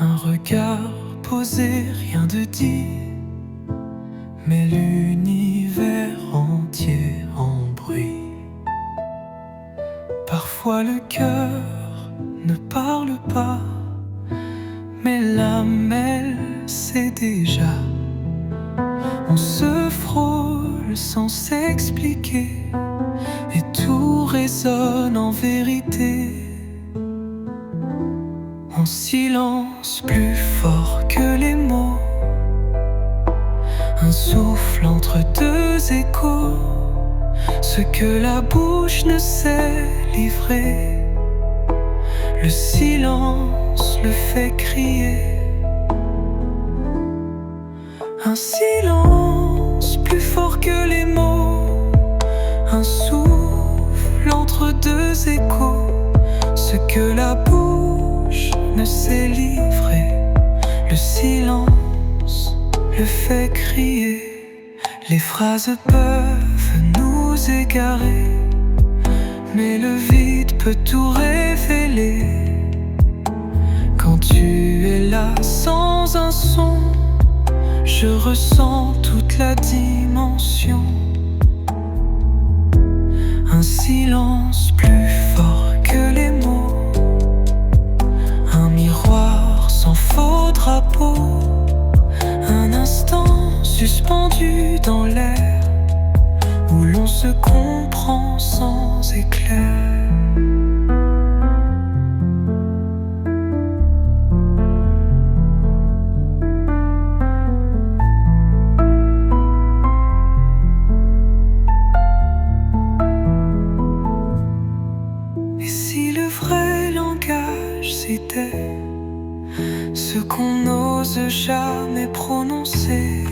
Un regard posé, rien de dit, mais l'univers entier en bruit. Parfois le cœur ne parle pas, mais l'âme, elle sait déjà. On se frôle sans s'expliquer, et tout résonne en vérité. En silence plus fort que les mots, un souffle entre deux échos, ce que la bouche ne sait livrer, le silence le fait crier. Un silence plus fort que les mots, un souffle entre deux échos, ce que la bouche ne sait livrer, le silence le fait crier. Les phrases peuvent nous égarer, mais le vide peut tout révéler. Quand tu es là sans un son, je ressens toute la dimension. Un silence plus fort que les mots, un miroir sans faux drapeau, un instant suspendu dans l'air, où l'on se comprend sans éclair. Et si le vrai langage c'était ce qu'on n'ose jamais prononcer,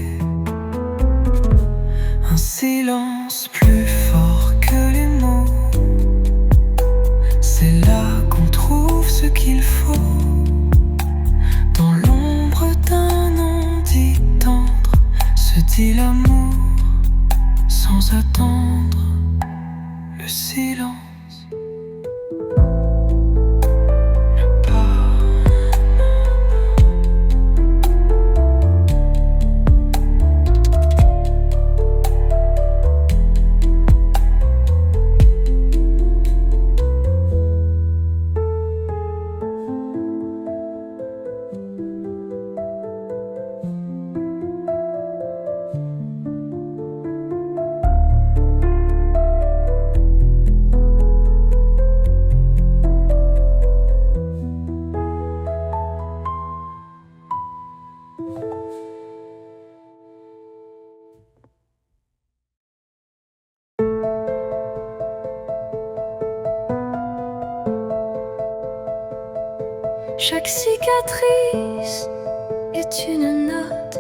un silence plus fort que les mots, c'est là qu'on trouve ce qu'il faut. Dans l'ombre d'un non-dit tendre se dit l'amour sans attendre le silence. Chaque cicatrice est une note,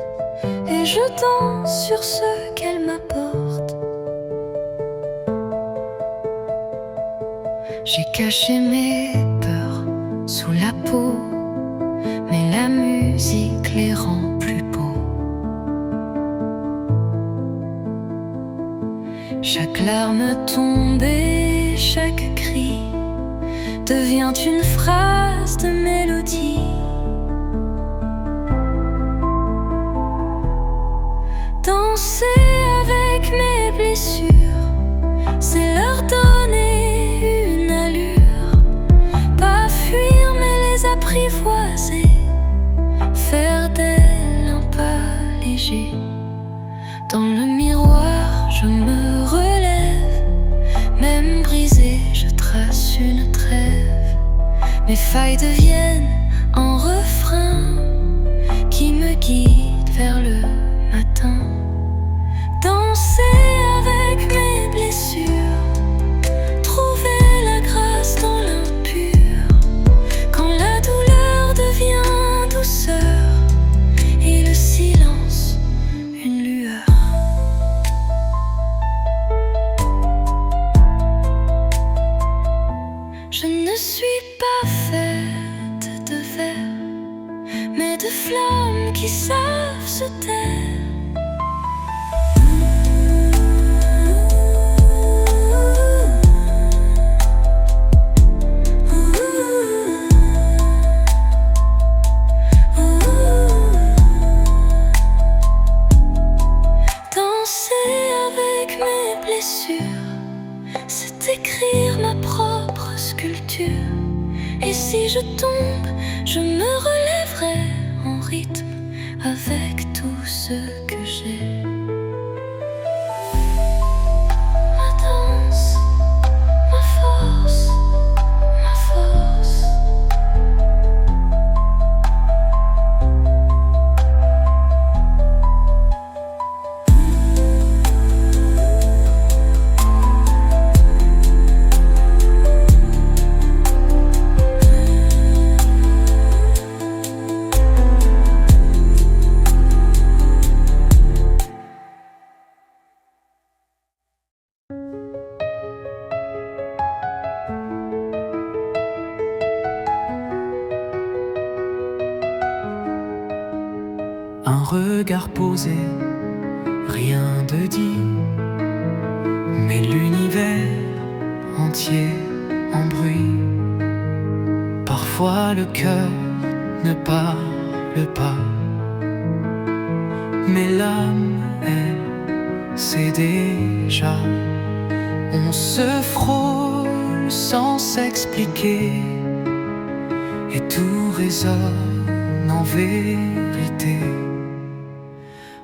et je danse sur ce qu'elle m'apporte. J'ai caché mes peurs sous la peau, mais la musique les rend plus beaux. Chaque larme tombée, chaque cri devient une phrase de mélodie. Danser avec mes blessures, c'est leur donner une allure. Pas fuir mais les apprivoiser, faire d'elles un pas léger. Dans le miroir je me relève, même brisée je trace une trêve. Mes failles deviennent un refrain qui me guide vers le matin. Danser avec mes blessures, trouver la grâce dans l'impur. Quand la douleur devient douceur et le silence une lueur. Je ne suis pas faite de verre, mais de flammes qui savent se taire. rythme avec tout ce que j'ai. Ma danse, ma force, ma force. Un regard posé, rien de dit, mais l'univers entier en bruit. Parfois le cœur ne parle pas, mais l'âme, elle, sait déjà. On se frôle sans s'expliquer, et tout résonne en vérité.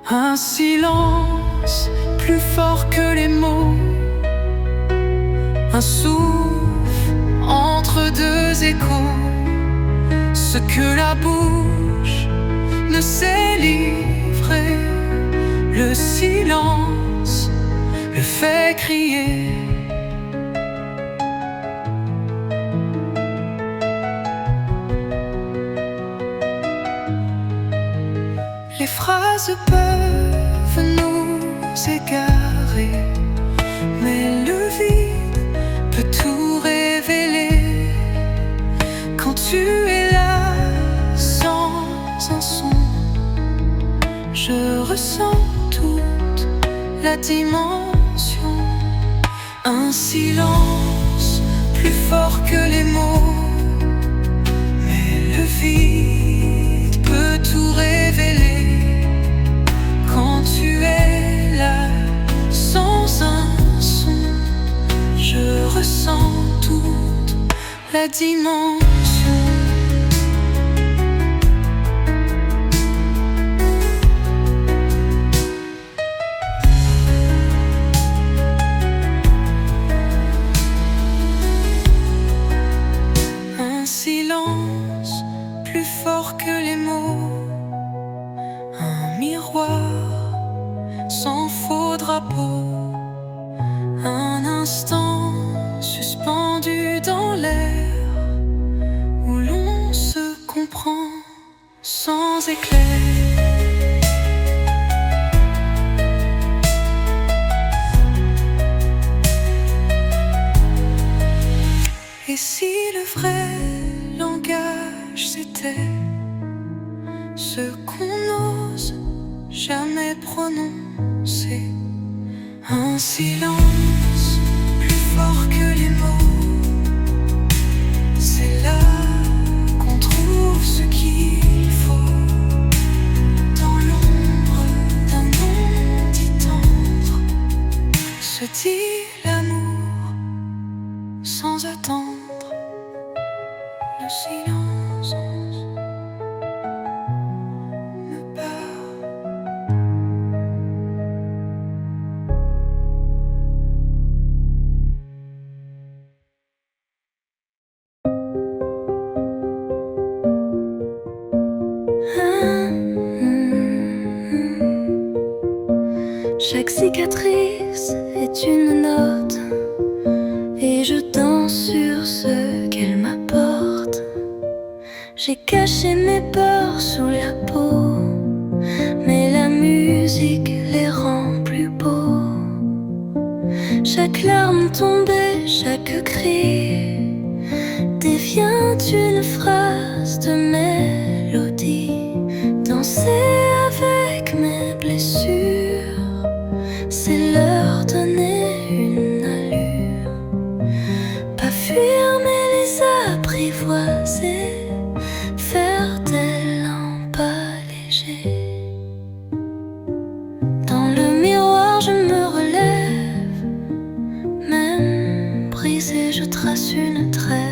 Un silence plus fort que les mots, un souffle entre deux échos. Ce que la bouche ne sait livrer, le silence le fait crier. Les phrases peuvent nous égarer, mais le vide peut tout révéler. Quand tu es là sans un son, je ressens toute la dimension. Un silence plus fort que les mots, mais le vide peut tout révéler. Quand tu es là sans un son, je ressens toute la dimension. Un silence plus fort que les mots, un miroir sans faux drapeau, un instant suspendu dans l'air, où l'on se comprend sans éclair. Et si le vrai langage c'était ce qu'on n'ose jamais prononcer, un silence plus fort que les mots, c'est là qu'on trouve ce qu'il faut. Dans l'ombre d'un nom dit tendre, se dit l'amour sans attendre. Le silence me parle. Chaque cicatrice est une note, et je danse sur ce qu'elle m'apporte. J'ai caché mes peurs sous la peau, mais la musique les rend plus beaux. Chaque larme tombée, chaque cri devient une phrase de mélodie. Danser avec mes blessures, c'est leur donner une allure. Pas fuir mais les apprivoiser, faire d'elles un pas léger. Dans le miroir je me relève, même brisée je trace une trêve.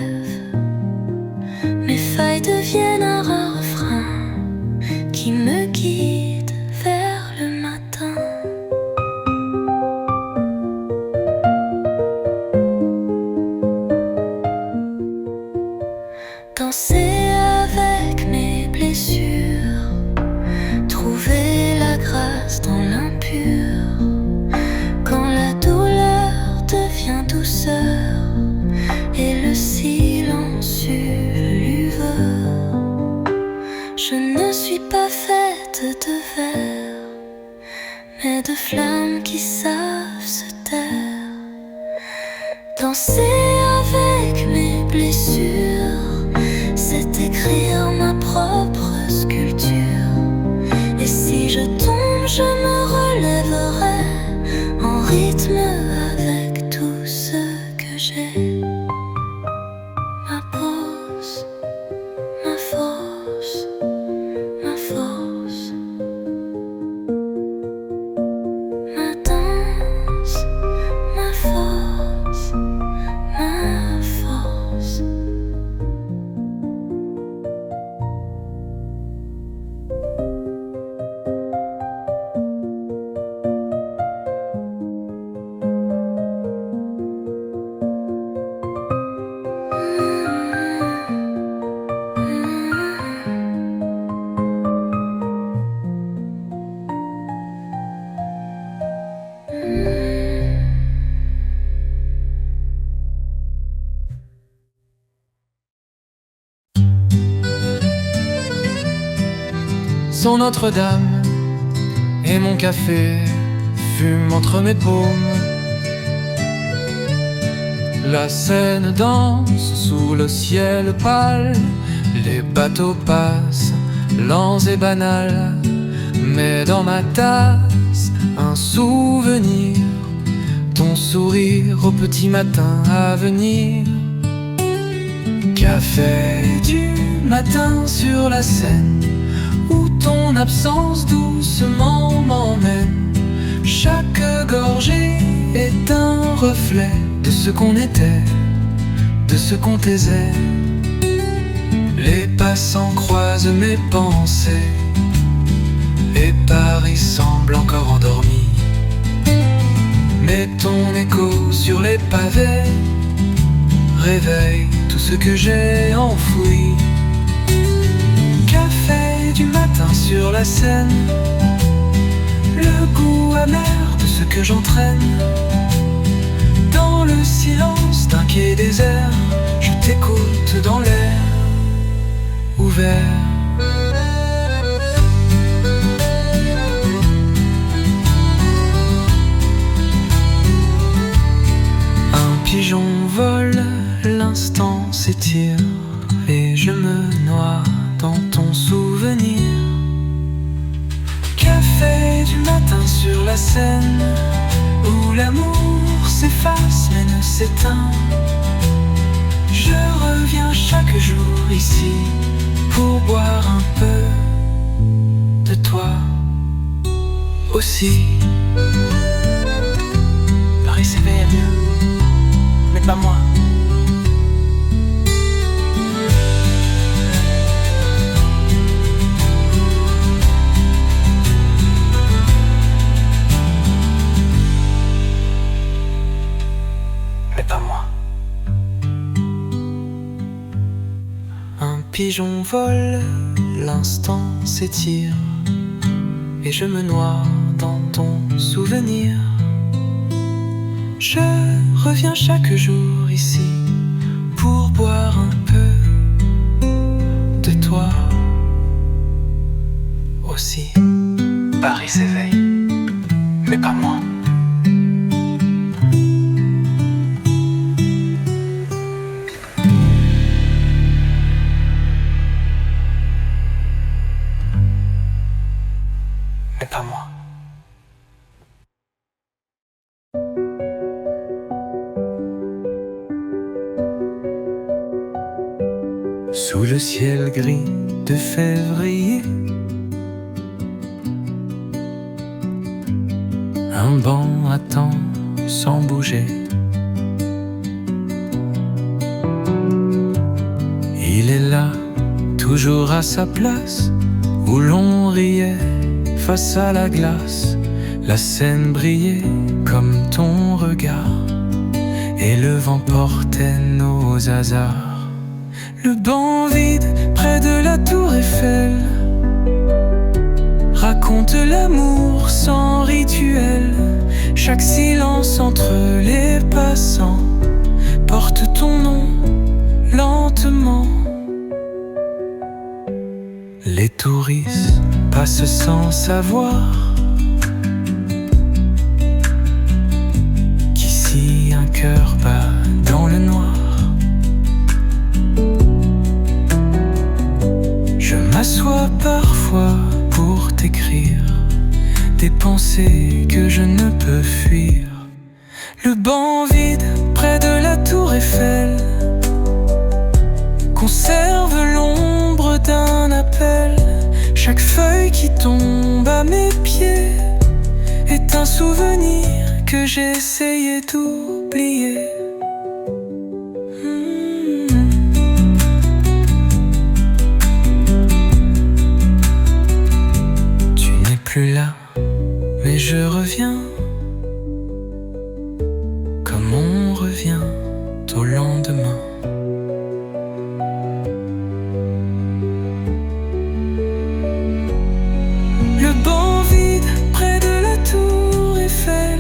Mes failles deviennent un rare Je ne suis pas faite de verre, mais de flammes qui savent se taire. Danser avec mes blessures, c'est écrire ma propre sculpture. Et si je tombe, je me relèverai en rythme avec tout ce que j'ai. Ma pose, ma force, ma force. Ma danse, ma force, ma force. Son Notre-Dame et mon café fument entre mes paumes. La Seine danse sous le ciel pâle. Les bateaux passent, lents et banals. Mais dans ma tasse, un souvenir. Ton sourire au petit matin à venir. Café du matin sur la Seine, où ton absence doucement m'emmène. Chaque gorgée est un reflet de ce qu'on était, de ce qu'on taisait. Les passants croisent mes pensées, et Paris semble encore endormi. Mais ton écho sur les pavés réveille tout ce que j'ai enfoui. Café du matin sur la Seine, le goût amer de ce que j'entraîne. Dans le silence d'un quai désert, je t'écoute dans l'air ouvert. Un pigeon vole, l'instant s'étire, et je me noie dans ton souvenir. Café du matin sur la Seine, où l'amour s'efface mais ne s'éteint. Je reviens chaque jour ici pour boire un peu de toi aussi. Paris s'éveille mieux, mais pas moi. Mais pas moi. Un pigeon vole, l'instant s'étire, et je me noie dans ton souvenir. Je reviens chaque jour ici pour boire un peu de toi aussi. Paris s'éveille, mais pas moi. Mais pas moi. Sous le ciel gris de février, un banc attend sans bouger. Il est là, toujours à sa place, où l'on riait face à la glace. La Seine brillait comme ton regard, et le vent portait nos hasards. Le banc vide près de la tour Eiffel raconte l'amour sans rituel. Chaque silence entre les passants porte ton nom lentement. Les touristes passent sans savoir qu'ici un cœur bat dans le noir. Je m'assois parfois pour t'écrire des pensées que je ne peux fuir. Le banc vide près de la tour Eiffel conserve l'ombre d'un appel. Chaque feuille qui tombe à mes pieds est un souvenir que j'ai essayé d'oublier. Tu n'es plus là, mais je reviens, comme on revient au lendemain. Le banc vide près de la tour Eiffel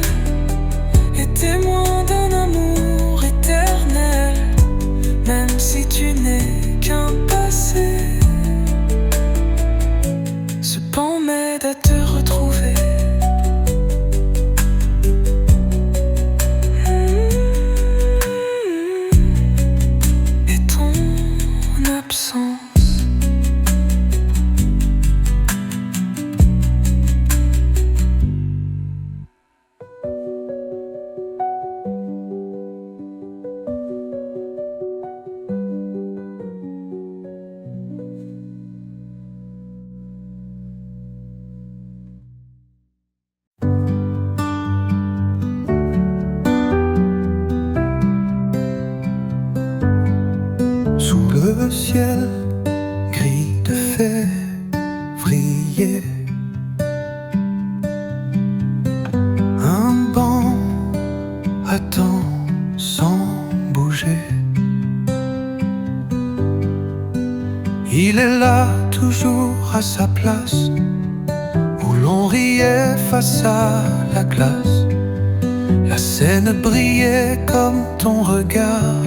est témoin d'un amour éternel, même si tu n'es qu'un passé. Ce banc m'aide à te retrouver. Et ton absence sous le ciel gris de février. Un banc attend sans bouger. Il est là toujours à sa place, où l'on riait face à la glace. La Seine brillait comme ton regard,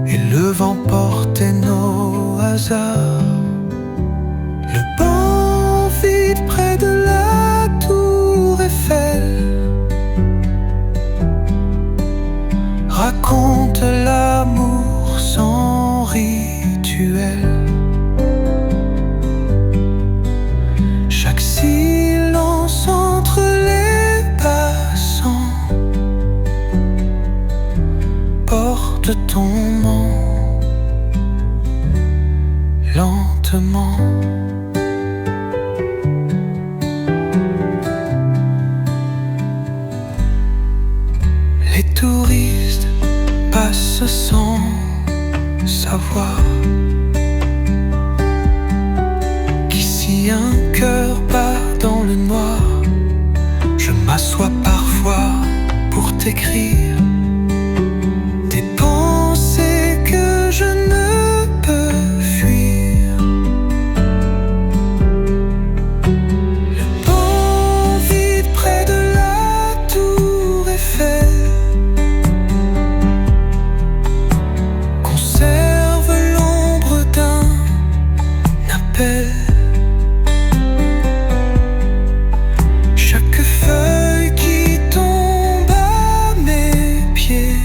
et le vent portait nos hasards. Le banc vide près de la tour Eiffel raconte l'amour sans rituel. Chaque silence entre les passants porte ton nom lentement. Les touristes passent sans savoir qu'ici un cœur bat dans le noir. Je m'assois parfois pour t'écrire des pensées que je ne peux fuir. Le banc vide près de la tour Eiffel conserve l'ombre d'un appel. Chaque feuille qui tombe à mes pieds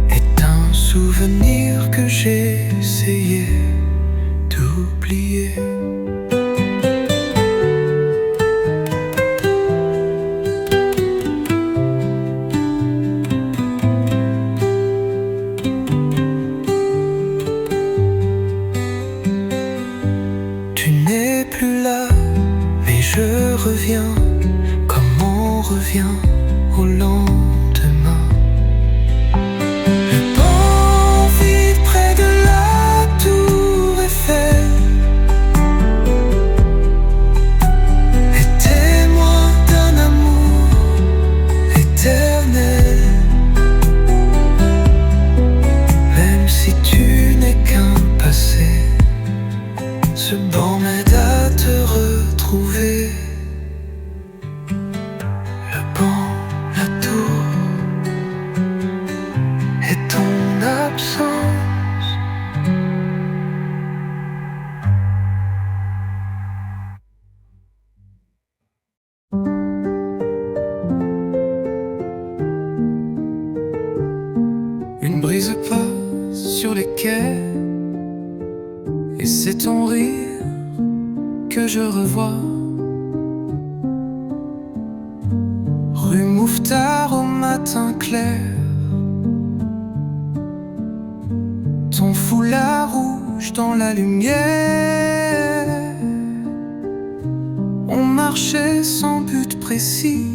est un souvenir que j'ai essayé d'oublier. Tu n'es plus là, mais je reviens, comme on revient au lendemain. Le banc vide près de la tour Eiffel est témoin d'un amour éternel, même si tu n'es qu'un passé. Ce banc m'aide à te retrouver. Le banc, la tour et ton absence. brise pas sur les quais, et c'est ton rire que je revois. Rue Mouffetard au matin clair, ton foulard rouge dans la lumière. On marchait sans but précis,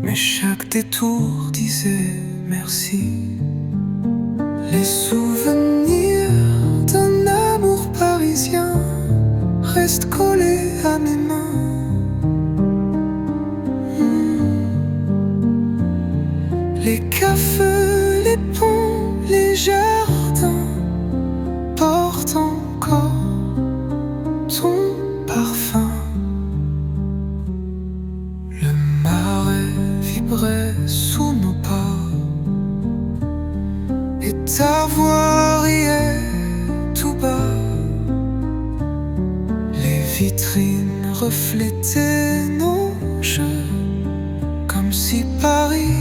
mais chaque détour disait merci. Les souvenirs d'un amour parisien restent collés à mes mains. Les cafés, les ponts, les jardins portent encore ton parfum. Le marais vibrait sous nos pas, et ta voix riait tout bas. Les vitrines reflétaient nos jeux, comme si Paris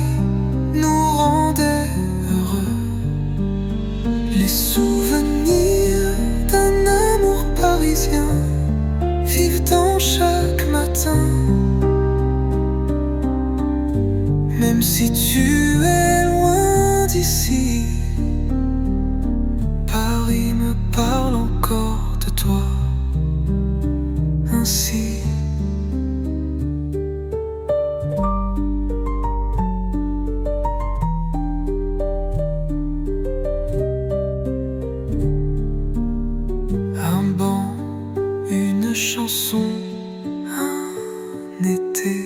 nous rendait heureux. Les souvenirs d'un amour parisien vivent dans chaque matin. Même si tu es loin d'ici, Paris me parle encore de toi ainsi. Un banc, une chanson, un été.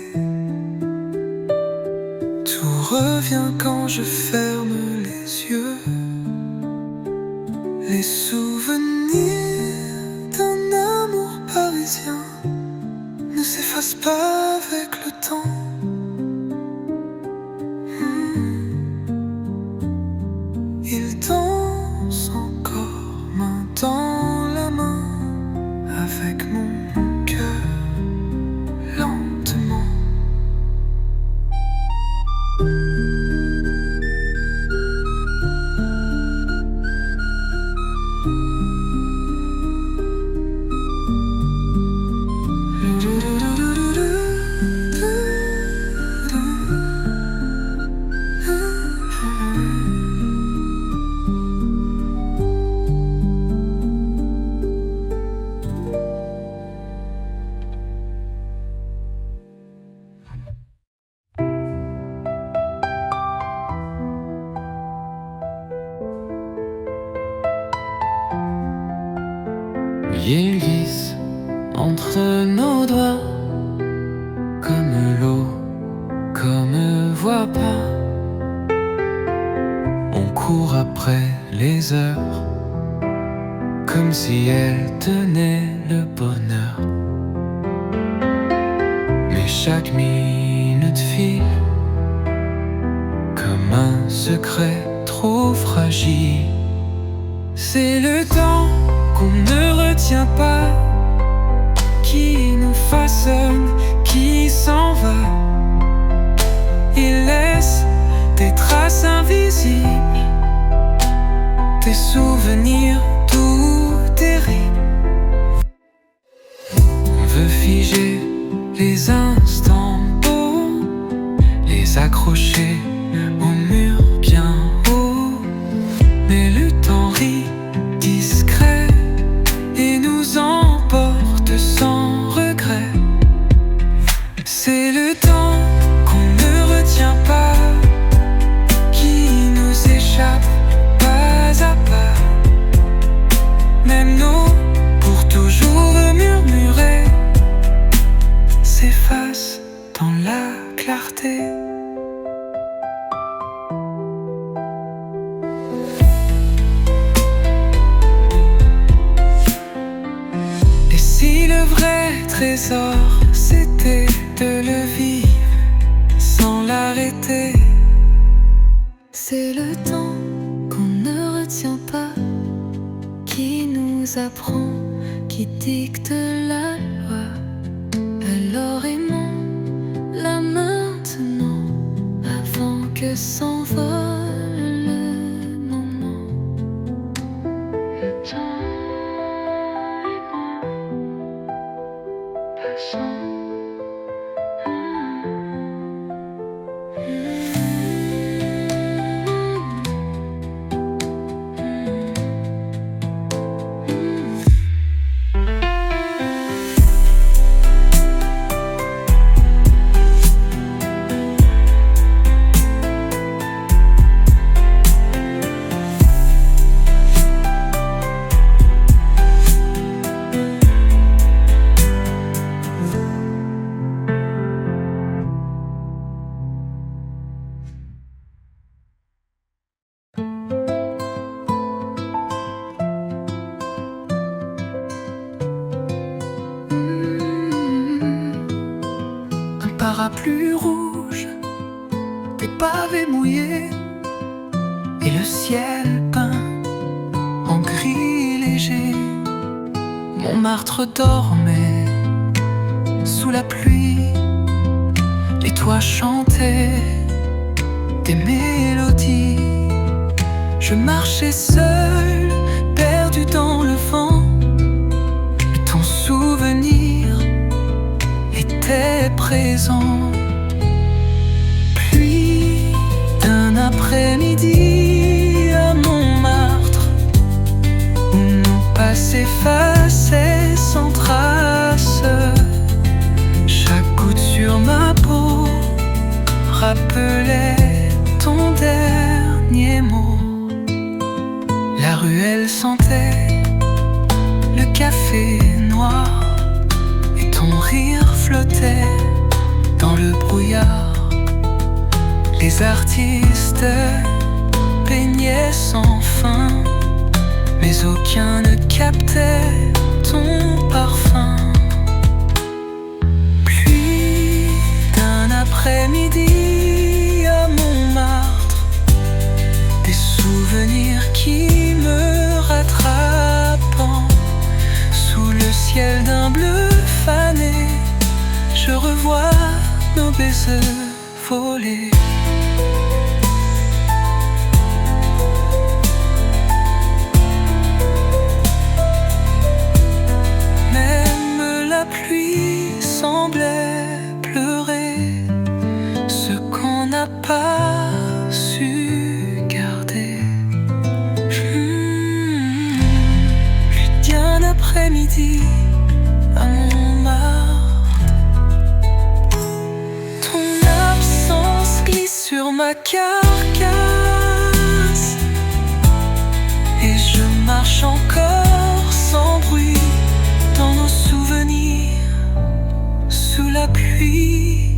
Tout revient quand je ferme les yeux. Les souvenirs d'un amour parisien ne s'effacent pas avec le temps. Ils dansent encore main dans la main avec mon cœur lentement. Il glisse entre nos doigts comme l'eau, comme voix pas. On court après les heures comme si elles tenaient le bonheur. Mais chaque minute file comme un secret trop fragile. C'est le temps qu'on ne retient pas, qui nous façonne, qui s'en va. Il laisse des traces invisibles, des souvenirs tout terribles. On veut figer les instants beaux, les accrocher au mur bien haut. Mais le temps rit discret et nous emporte sans regret. C'est le temps qu'on ne retient pas, qui nous échappe pas à pas. Même nos pour toujours murmurés s'effacent dans la clarté. Si le vrai trésor c'était de le vivre sans l'arrêter. C'est le temps qu'on ne retient pas, qui nous apprend, qui dicte la loi. Alors aimons-la maintenant avant que s'envole le moment. Le temps est bon, passant. Parapluie rouge, des pavés mouillés et le ciel peint en gris léger. Montmartre dormait sous la pluie, les toits chantaient des mélodies. Je marchais seul, perdu dans le vent, mais ton souvenir était présent. Pluie d'un après-midi à Montmartre, où mon passé effaçait sans trace. Chaque goutte sur ma peau rappelait ton dernier mot. La ruelle sentait le café noir, ton rire flottait dans le brouillard. Les artistes peignaient sans fin, mais aucun ne captait ton parfum. Pluie d'un après-midi à Montmartre, des souvenirs qui me rattrapent. Sous le ciel d'un bleu fané, je revois nos baisers volés. Même la pluie semblait pleurer ce qu'on n'a pas su garder. Plus d'un après-midi à Montmartre, ton absence glisse sur ma carcasse, et je marche encore sans bruit dans nos souvenirs sous la pluie.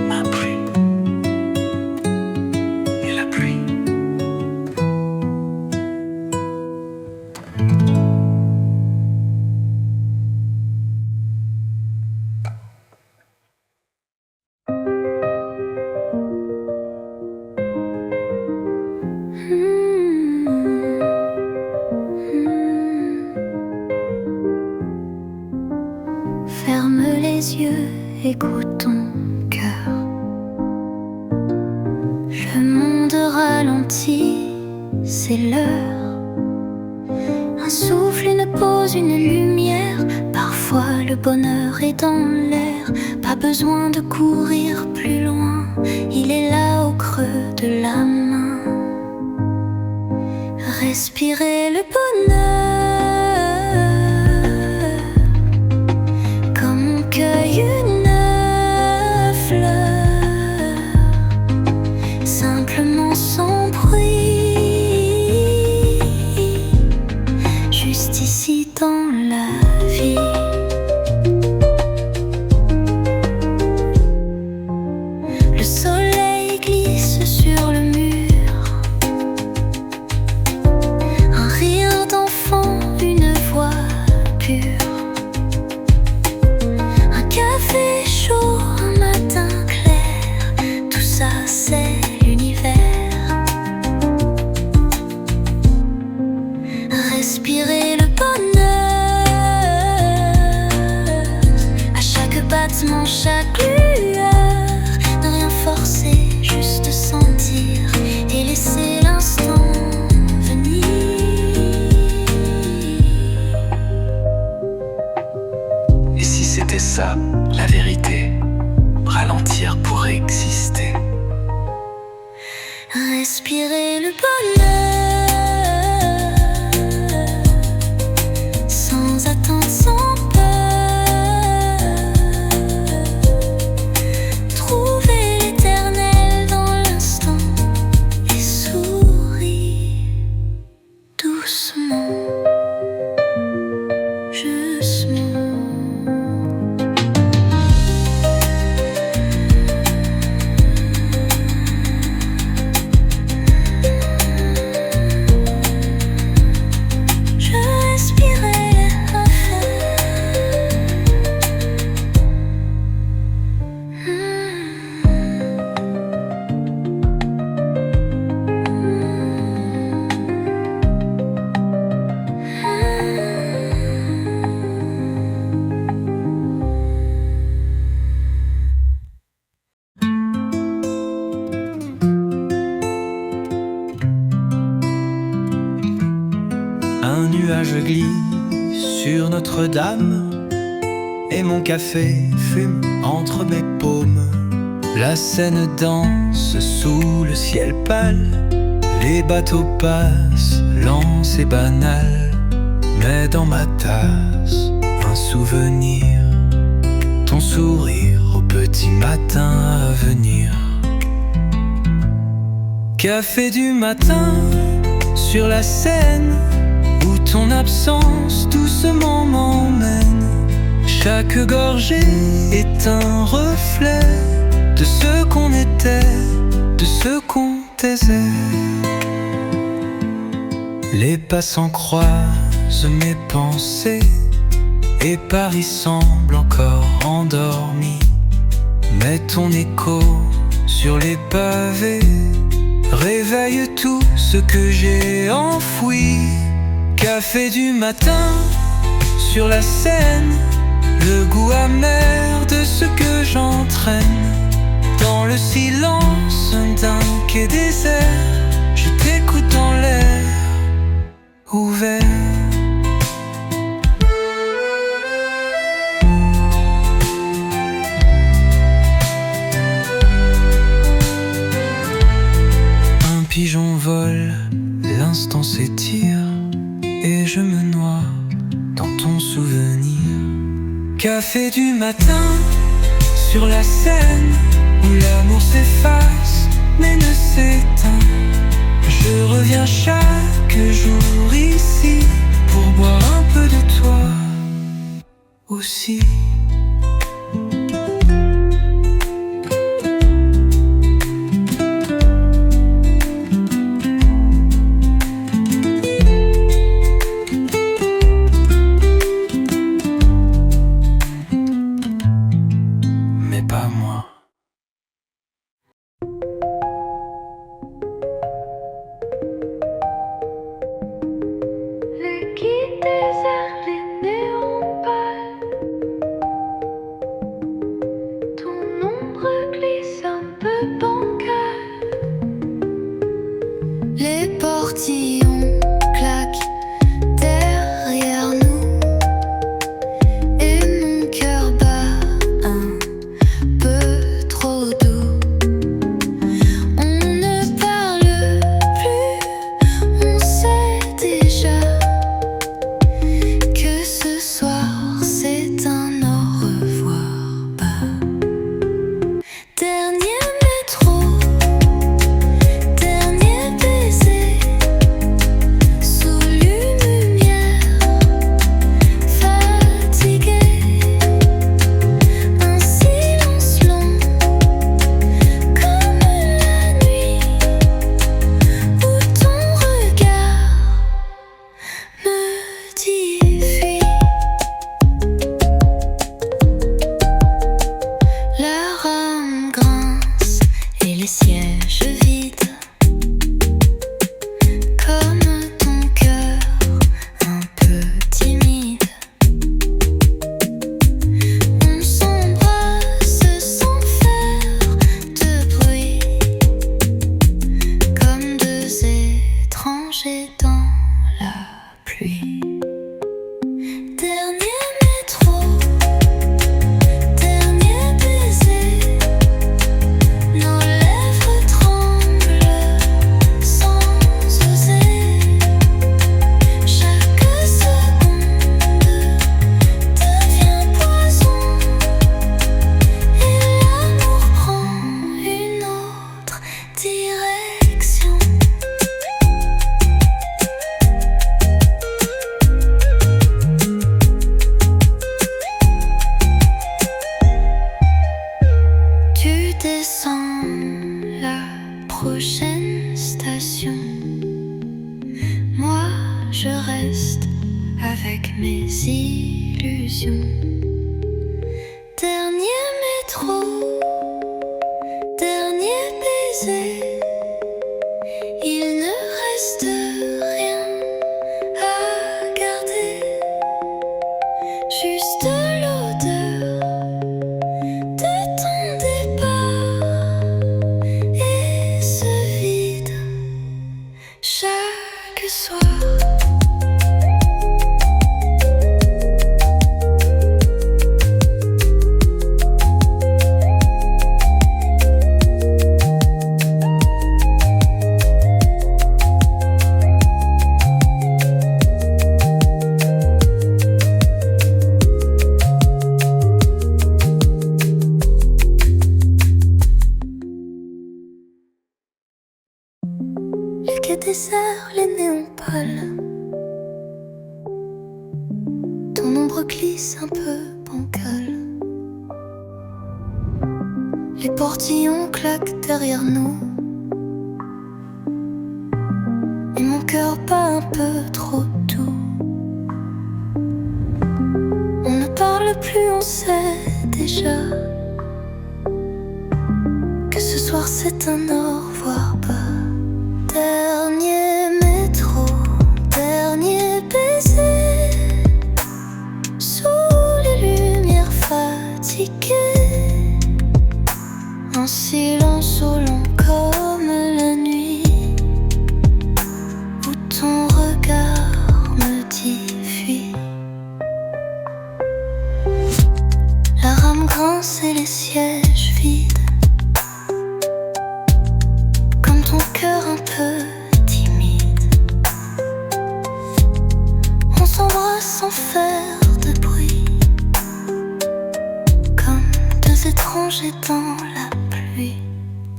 Ma pluie et la pluie. Ferme les yeux, écoute ton cœur. Le monde ralentit, c'est l'heure. Un souffle, une pause, une lumière. Parfois le bonheur est dans l'air. Pas besoin de courir plus loin, il est là au creux de la main. Respirez le bonheur comme on cueille une fleur, simplement sans bruit, juste ici dans la vie. Le soleil glisse sur le mur, un rire d'enfant ça, la vérité. Ralentir pour exister. Respirer le bonheur sans attendre, sans peur. Trouver l'éternel dans l'instant et sourire doucement, justement. Un nuage glisse sur Notre-Dame et mon café fume entre mes paumes. La Seine danse sous le ciel pâle, les bateaux passent lents et banals. Mais dans ma tasse, un souvenir, ton sourire au petit matin à venir. Café du matin sur la Seine, où ton absence doucement m'emmène. Chaque gorgée est un reflet de ce qu'on était, de ce qu'on taisait. Les passants croisent mes pensées et Paris semble encore endormi. Mais ton écho sur les pavés réveille tout ce que j'ai enfoui. Café du matin sur la Seine, le goût amer de ce que j'entraîne. Dans le silence d'un quai désert, je t'écoute dans l'air ouvert. Un pigeon vole, l'instant s'étire et je me noie dans ton souvenir. Café du matin sur la Seine, où l'amour s'efface mais ne s'éteint. Je reviens chaque jour ici pour boire un peu de toi aussi. Les portillons claquent derrière nous et mon cœur bat un peu trop doux. On ne parle plus, on sait déjà que ce soir c'est un au revoir. Dernier métro, dernier baiser. mes illusions. Dernier métro, dernier baiser, il ne reste rien à garder, juste l'odeur de ton départ et ce vide chaque soir. Le quai désert, les néons pâles. Ton ombre glisse un peu bancale. Les portillons claquent derrière nous. Et mon cœur bat un peu trop doux. On ne parle plus, on sait déjà que ce soir c'est un au revoir bas. Dernier métro, dernier baiser, sous les lumières fatiguées, un silence au long comme la nuit, où ton regard me dit fuis. La rame grince et les sièges vides, ton cœur un peu timide. On s'embrasse sans faire de bruit, comme deux étrangers dans la pluie.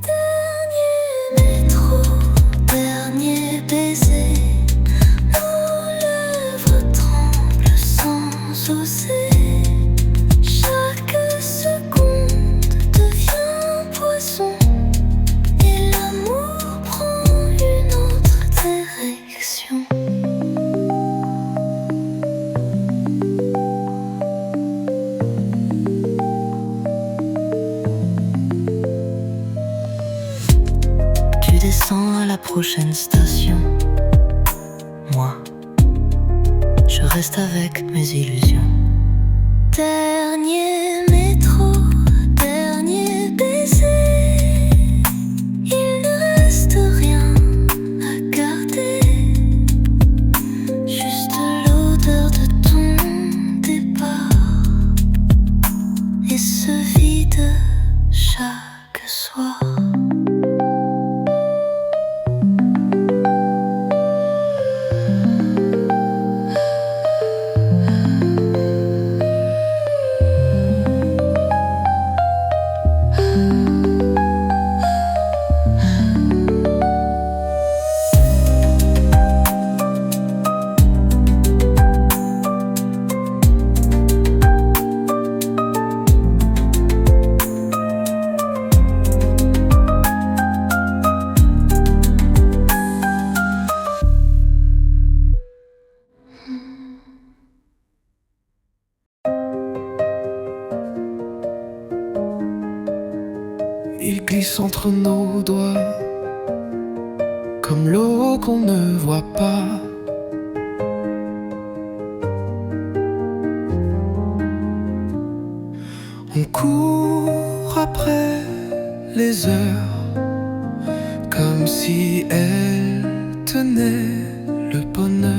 Dernier métro, dernier baiser, nos lèvres tremblent sans oser. Chaque seconde devient poison. Tu descends à la prochaine station. Moi, je reste avec mes illusions. Dernier métro, dernier baiser, il ne reste rien à garder, juste l'odeur de ton départ et ce vide chaque soir. Il glisse entre nos doigts, comme l'eau qu'on ne voit pas. On court après les heures, comme si elles tenaient le bonheur.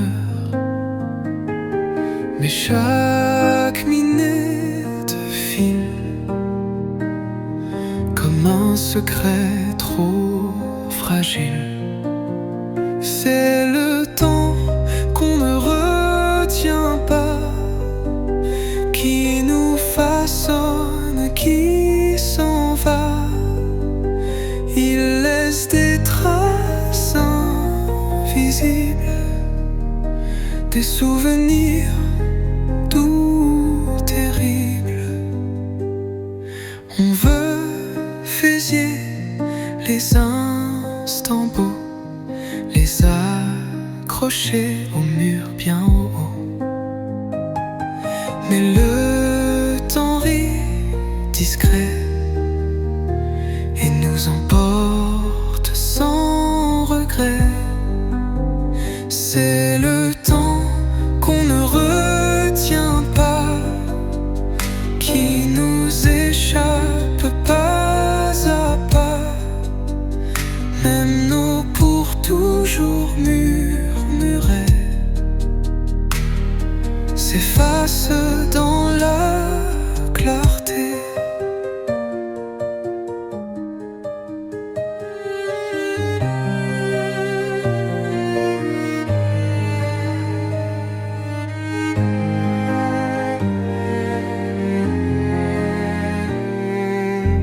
Mais chaque minute file comme un secret trop fragile. C'est le temps qu'on ne retient pas, qui nous façonne, qui s'en va. Il laisse des traces invisibles, des souvenirs doux, terribles. On veut fuser les instants beaux, les accrocher au mur bien haut. Mais le temps rit discret et nous emporte sans regret. C'est le temps qu'on ne retient pas, qui nous échappe pas à pas. Même nos pour toujours murmurés s'effacent dans la clarté.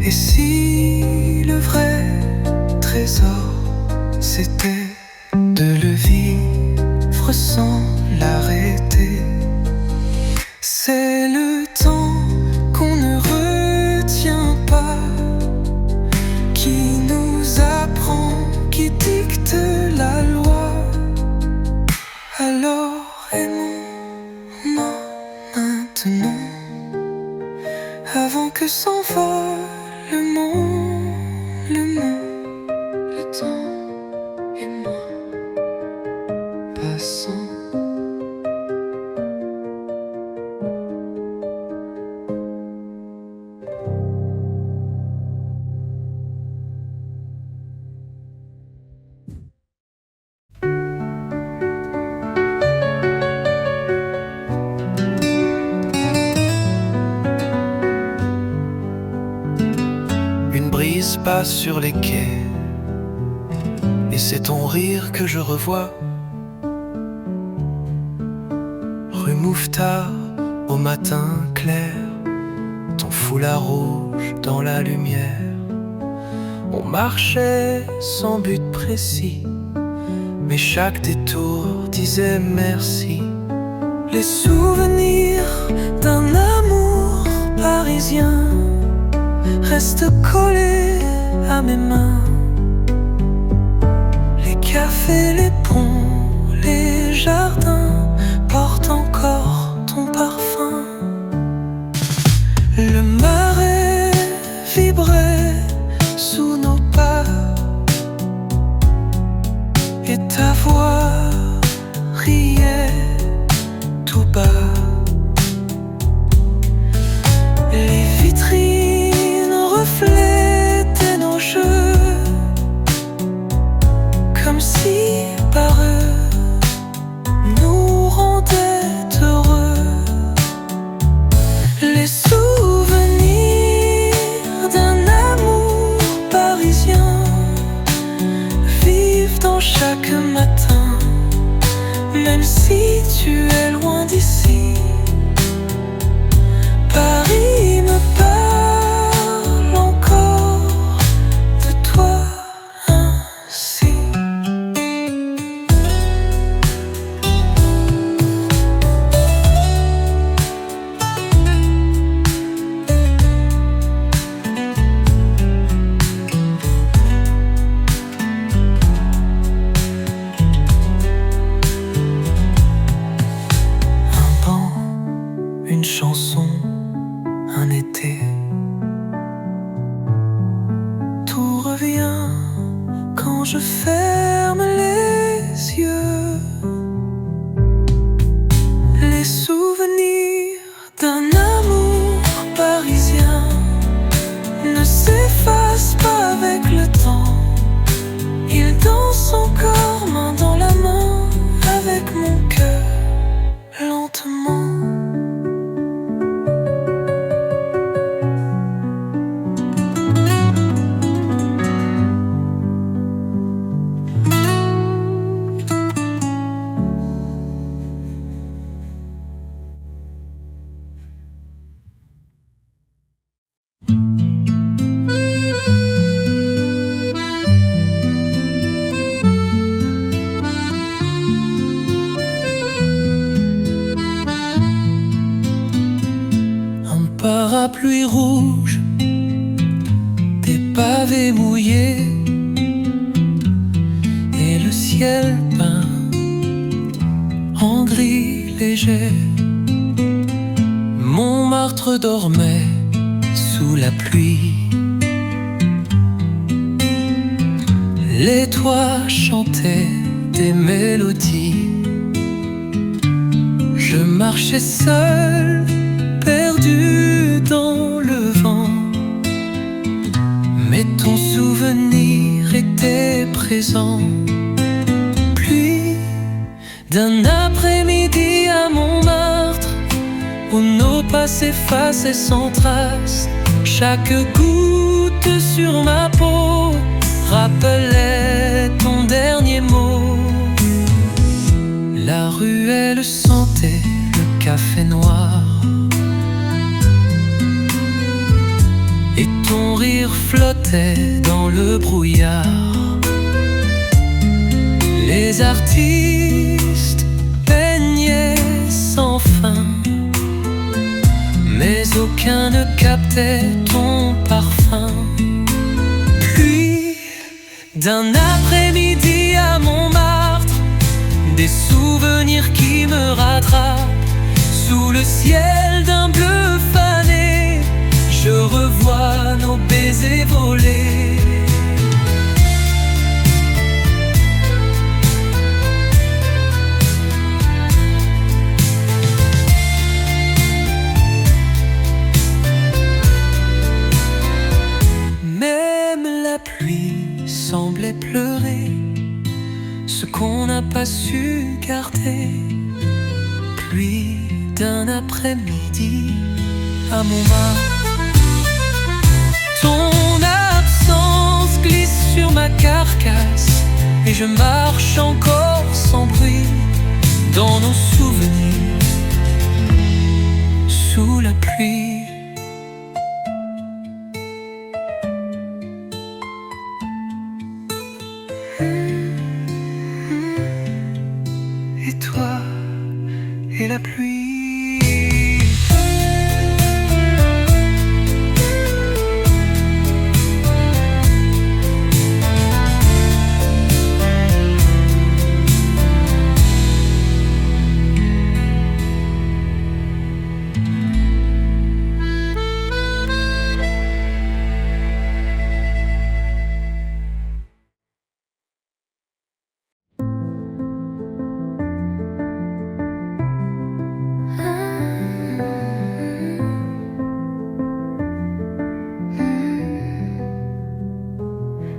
Et si le vrai trésor c'était de le vivre sans l'arrêter, c'est le temps qu'on ne retient pas, qui nous apprend, qui dicte la loi. Alors aimons-nous maintenant, avant que s'envole le monde, le temps et moi passons. Une brise passe sur les quais, et c'est ton rire que je revois. Rue Mouffetard, au matin clair, ton foulard rouge dans la lumière. On marchait sans but précis, mais chaque détour disait merci. Les souvenirs d'un amour parisien restent collés à mes mains. Les cafés, les ponts, les jardins portent encore ton parfum. Le marais vibrait sous nos pas, et ta voix riait tout bas. Les vitrines reflétaient nos jeux, comme si par eux nous rendaient heureux. Les souvenirs d'un amour parisien vivent dans chaque matin, même si tu es loin d'ici. Paris me parle encore de toi ainsi. Un banc, une chanson, un été. Tout revient quand je ferme les yeux. Les souvenirs d'un amour parisien ne s'effacent pas avec le temps. Ils dansent encore main dans la main avec mon cœur, lentement. Un parapluie rouge, des pavés mouillés et le ciel peint en gris léger. Montmartre dormait sous la pluie. Les toits chantaient des mélodies. Je marchais seul, perdu dans le vent. Mais ton souvenir était présent. Pluie d'un après-midi à Montmartre, où nos pas s'effaçaient sans trace. Chaque goutte sur ma peau rappelait ton dernier mot. La ruelle sentait le café noir, et ton rire flottait dans le brouillard. Les artistes peignaient sans fin, mais aucun ne captait ton parfum. Puis, d'un après-midi à Montmartre, des souvenirs qui me rattrapent. Sous le ciel d'un bleu fané, je revois nos baisers volés. Même la pluie semblait pleurer ce qu'on n'a pas su garder. Pluie d'un après-midi à Montmartre. Ton absence glisse sur ma carcasse, et je marche encore sans bruit dans nos souvenirs sous la pluie. Et toi et la pluie.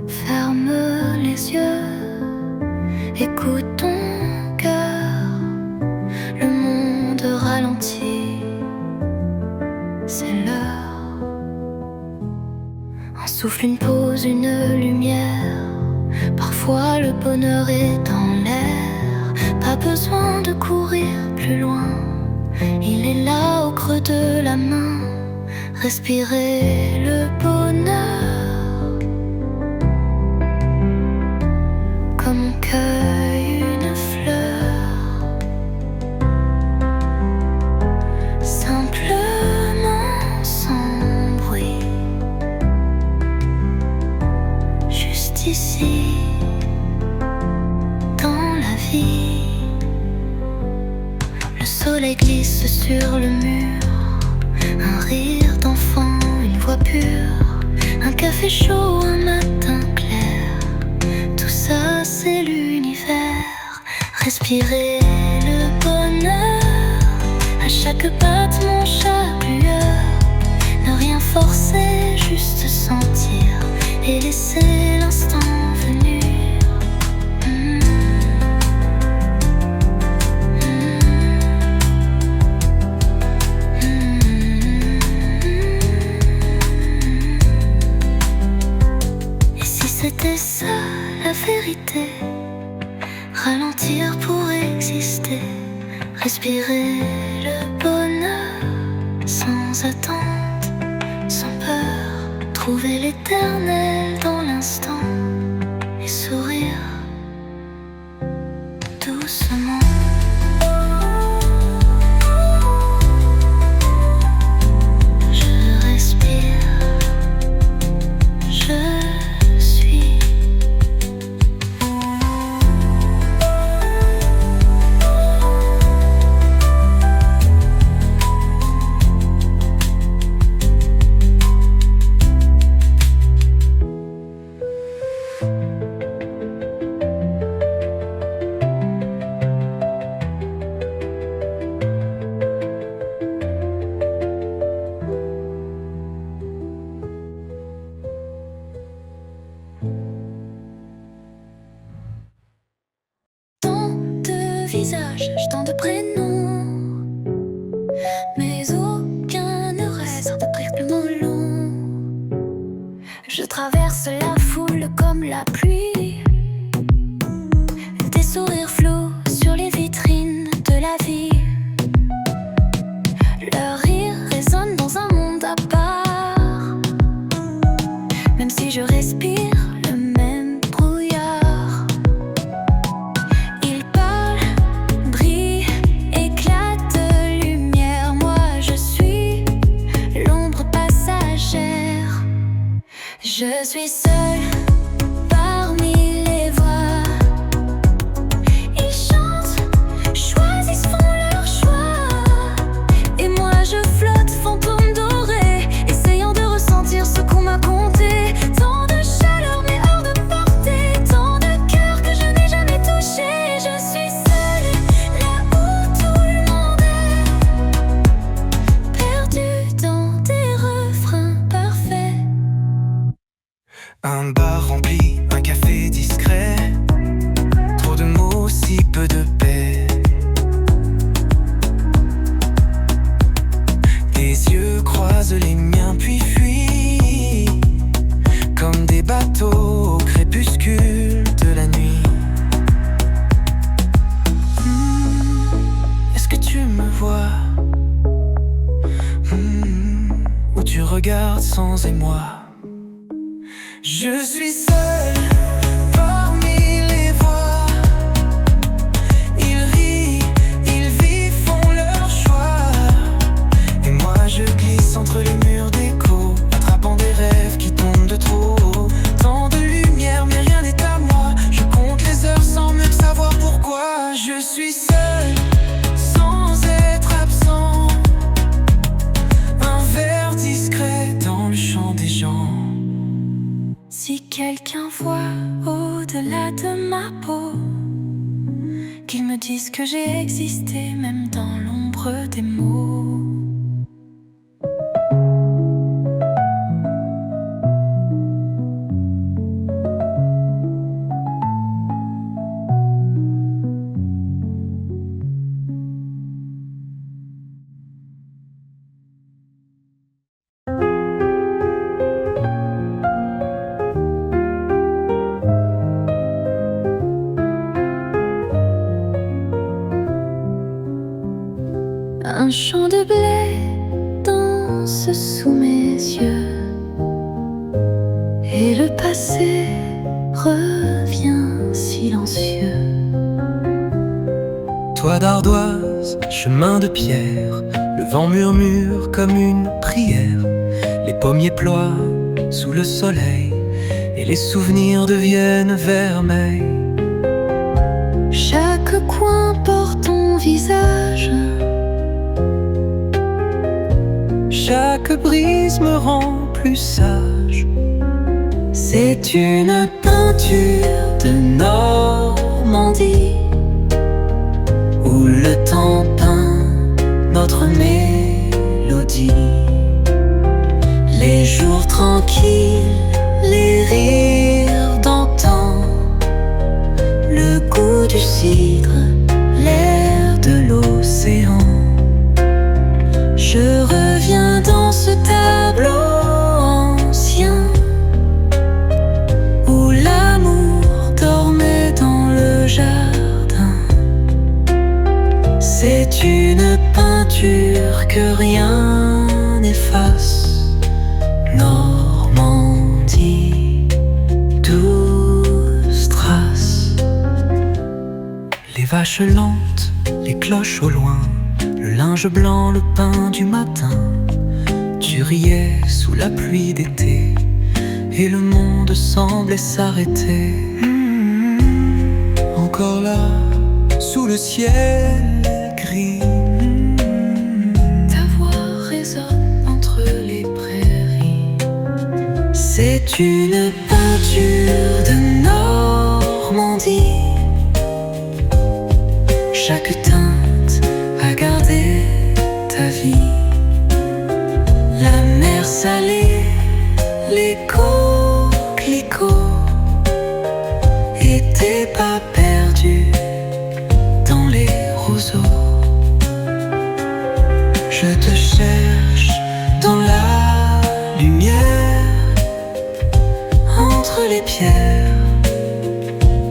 Ferme les yeux, écoute ton cœur. Le monde ralentit, c'est l'heure. Un souffle, une pause, une lumière. Parfois le bonheur est dans l'air. Pas besoin de courir plus loin, il est là au creux de la main. Respirez le bonheur comme on cueille une fleur. Simplement sans bruit, juste ici, dans la vie. Le soleil glisse sur le mur, un rire d'enfant, une voix pure, un café chaud, un matin clair. Tout ça c'est l'univers. Respirez le bonheur à chaque battement, chaque lueur. Ne rien forcer, juste sentir et laisser l'instant venir. C'était ça la vérité, ralentir pour exister, respirer le bonheur sans attente, sans peur, trouver l'éternel dans l'instant et sourire doucement. Je respire, je visage, tant de prénoms, mais aucun ne reste tellement long. Je traverse la foule comme la pluie, des sourires flous sur les vitrines de la vie. Leur rire résonne dans un monde à part, même si je respire le même brouillard. Ils parlent, brillent, éclatent de lumière. Moi je suis l'ombre passagère. Je suis seule parmi les voix. Ils chantent, choisissent, font leur choix. Et moi je flotte, fantôme doré, essayant de ressentir ce qu'on m'a conté. Tant de chaleur mais hors de portée, tant de cœur que je n'ai jamais touché. Je suis seule là où tout le monde est, perdu dans des refrains parfaits. Un bar rempli, un café discret, trop de mots, si peu de paix. Tes yeux croisent les miens puis fuient, comme des bateaux au crépuscule de la nuit. Est-ce que tu me vois? Où tu regardes sans émoi? Je suis seul parmi les voix. Ils rient, ils vivent, font leur choix. Et moi je glisse entre les murs d'écho, attrapant des rêves qui tombent de trop haut. Tant de lumière mais rien n'est à moi. Je compte les heures sans même savoir pourquoi. Je suis seul sans être absent, un verre discret dans le chant des gens. Si quelqu'un voit au-delà de ma peau, qu'il me dise que j'ai existé même dans l'ombre des mots. Un champ de blé danse sous mes yeux, et le passé revient silencieux. Toit d'ardoise, chemin de pierre, le vent murmure comme une prière. Les pommiers ploient sous le soleil, et les souvenirs deviennent vermeils. Chaque coin porte ton visage, chaque brise me rend plus sage. c'est une peinture de Normandie, Où le temps peint notre mélodie. les jours tranquilles, les rires d'antan, le goût du cidre, l'air de l'océan. Je reviens dans ce tableau ancien où l'amour dormait dans le jardin. C'est une peinture que rien n'efface. Normandie, douce trace. Les vaches lentes, les cloches au loin, le linge blanc, le pain du matin. Tu riais sous la pluie d'été, et le monde semblait s'arrêter. Encore là, sous le ciel gris. Ta voix résonne entre les prairies. C'est une peinture de Normandie. Chaque teinte a gardé ta vie. La mer salée, les coquelicots étaient pas perdus dans les roseaux. Je te cherche dans la lumière, entre les pierres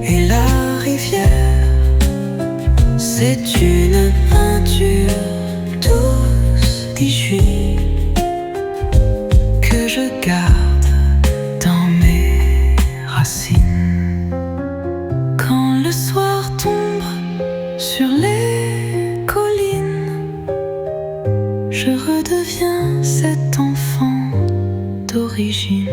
et la rivière. C'est une peinture douce d'Ijuy que je garde dans mes racines. Quand le soir tombe sur les collines, je redeviens cet enfant d'origine.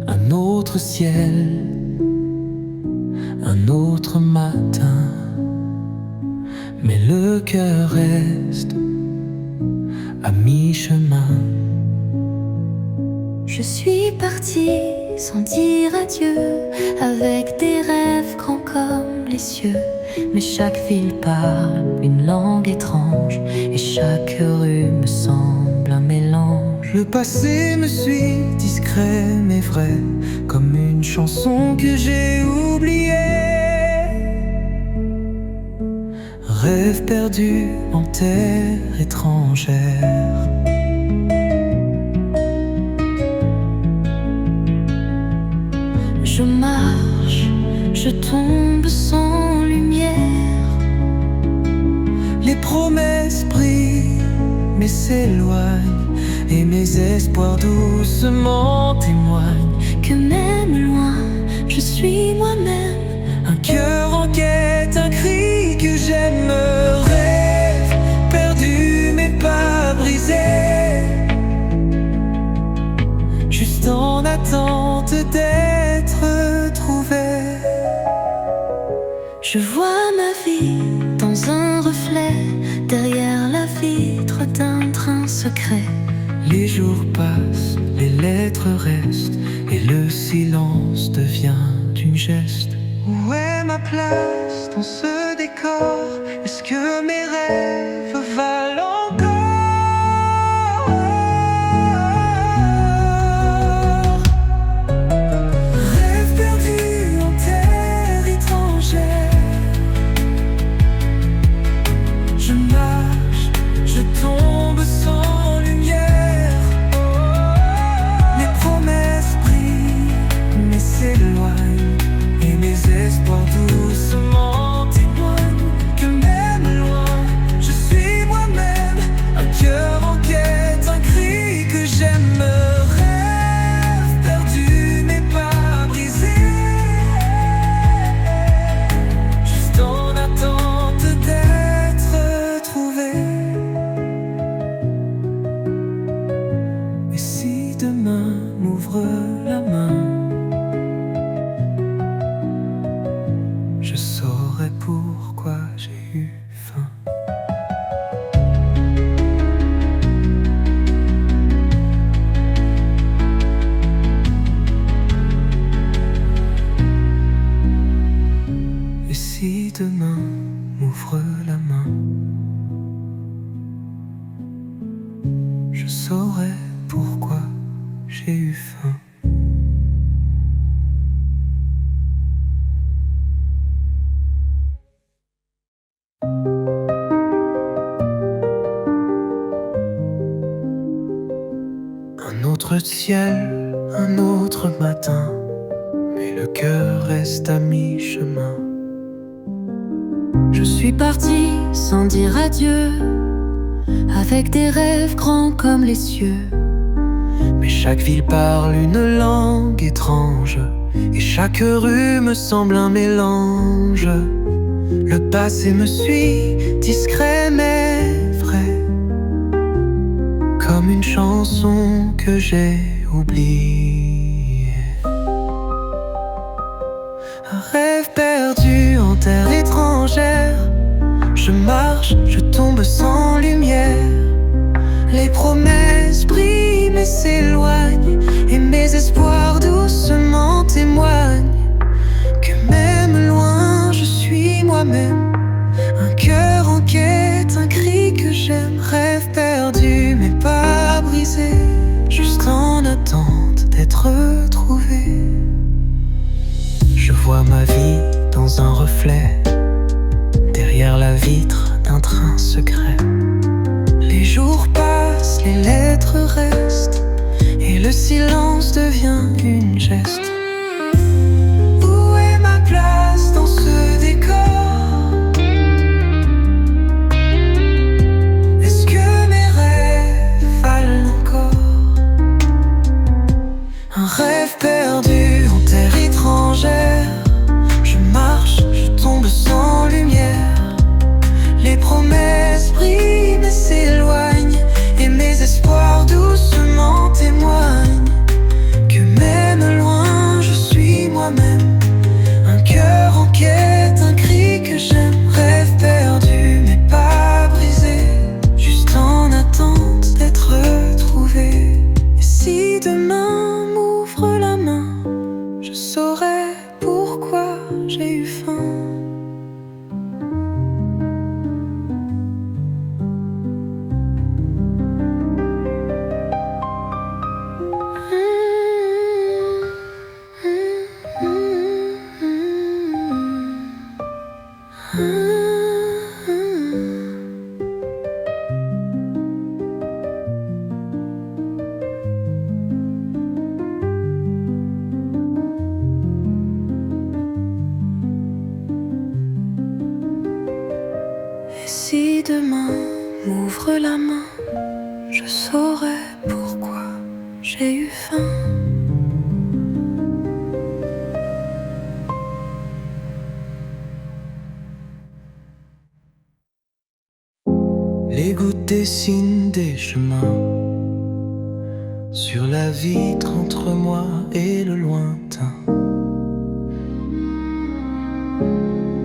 Un autre ciel, un autre matin, mais le cœur reste à mi-chemin. Je suis partie sans dire adieu, avec des rêves grands comme les cieux. Mais chaque ville parle une langue étrange, et chaque rue me semble un mélange. Le passé me suit, discret mais vrai, comme une chanson que j'ai oubliée. Rêve perdu en terre étrangère. Je marche, je tombe sans lumière. Les promesses brillent mais s'éloignent, et mes espoirs doucement témoignent Que même loin, je suis moi-même. un cœur en quête, un cri que j'aimerais, perdu mais pas brisé, juste en attente d'être trouvé. Je vois ma vie dans un reflet, derrière la vitre d'un train secret. Les jours passent, les lettres restent, et le silence devient une geste. Où est ma place dans ce décor? Est-ce que mes rêves valent encore? Rêve perdu en terre étrangère. Je marche, je tombe sans lumière. Les promesses brillent mais s'éloignent, et mes espoirs doucement témoignent que même loin, je suis moi-même. Un cœur en quête, un cri que j'aimerais, perdu mais pas brisé, juste en attente d'être trouvé. Et si demain m'ouvre la main, je saurais pourquoi j'ai eu faim. Et si demain m'ouvre la main, je saurais pourquoi j'ai eu faim. Un autre ciel, un autre matin, mais le cœur reste à mi-chemin. Je suis partie sans dire adieu, avec des rêves grands comme les cieux. Mais chaque ville parle une langue étrange, et chaque rue me semble un mélange. Le passé me suit, discret mais vrai, comme une chanson que j'ai oubliée. Un rêve perdu en terre étrangère. Je marche, je tombe sans lumière. Les promesses brillent mais s'éloignent, et mes espoirs doucement témoignent vois ma vie dans un reflet, derrière la vitre d'un train secret. Les jours passent, les lettres restent, et le silence devient une geste. Où est ma place dans ce décor? Est-ce que mes rêves valent encore? Un rêve perdu en terre étrangère. Je marche, je tombe sans lumière. Les promesses brillent mais s'éloignent, et mes espoirs doucement témoignent que même loin je suis moi-même. Un cœur en quête, un cri que j'aime. Rêve perdu mais pas brisé, juste en attente d'être retrouvé. Et si demain m'ouvre la main, je saurai pourquoi j'ai eu faim. Et si demain m'ouvre la main, je saurai pourquoi j'ai eu faim. Les gouttes dessinent des chemins sur la vitre entre moi et le lointain.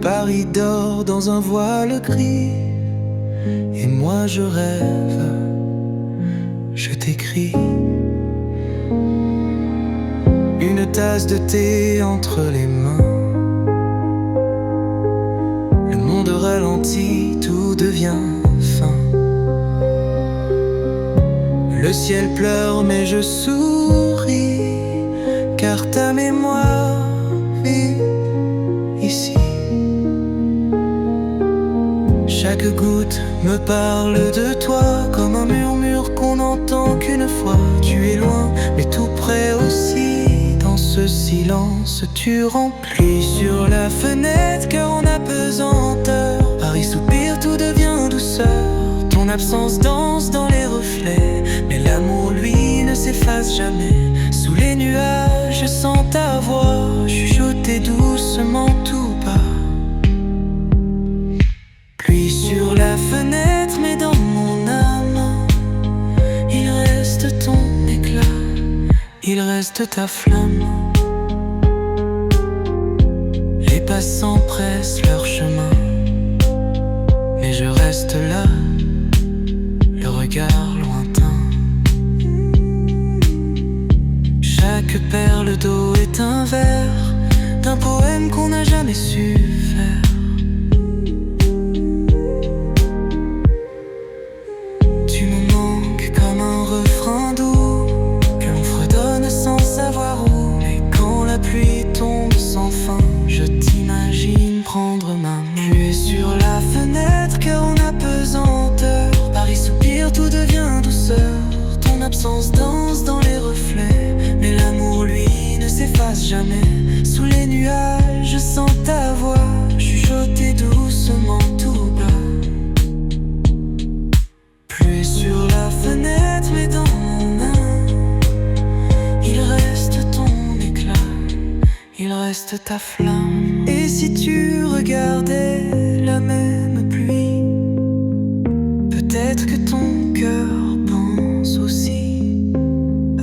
Paris dort dans un voile gris, et moi je rêve, je t'écris. Une tasse de thé entre les mains. Le monde ralentit, tout devient fin. Le ciel pleure mais je souris, car ta mémoire vit ici. Chaque goutte me parle de toi, comme un murmure qu'on n'entend qu'une fois. Tu es loin, mais tout près aussi. Dans ce silence, tu remplis sur la fenêtre, car en apesanteur. Paris soupire, tout devient douceur. Ton absence danse dans les reflets, mais l'amour, lui, ne s'efface jamais. Sous les nuages, je sens ta voix chuchoter doucement tout bas. Pluie sur la fenêtre, mais dans mon âme, il reste ton éclat, il reste ta flamme. Les passants pressent leur chemin, mais je reste là, le regard lointain. Chaque perle d'eau est un vers d'un poème qu'on n'a jamais su faire. La pluie tombe sans fin, je t'imagine prendre ma main. Tu es sur la fenêtre, car en apesanteur. Paris soupire, tout devient douceur. Ton absence danse dans les reflets, mais l'amour, lui, ne s'efface jamais. Sous les nuages, je sens ta voix chuchoter doucement tout bas. Pluie sur la fenêtre, mais dans mon âme, il reste ton éclat, il reste ta flamme. Et si tu regardais la même pluie, peut-être que ton cœur pense aussi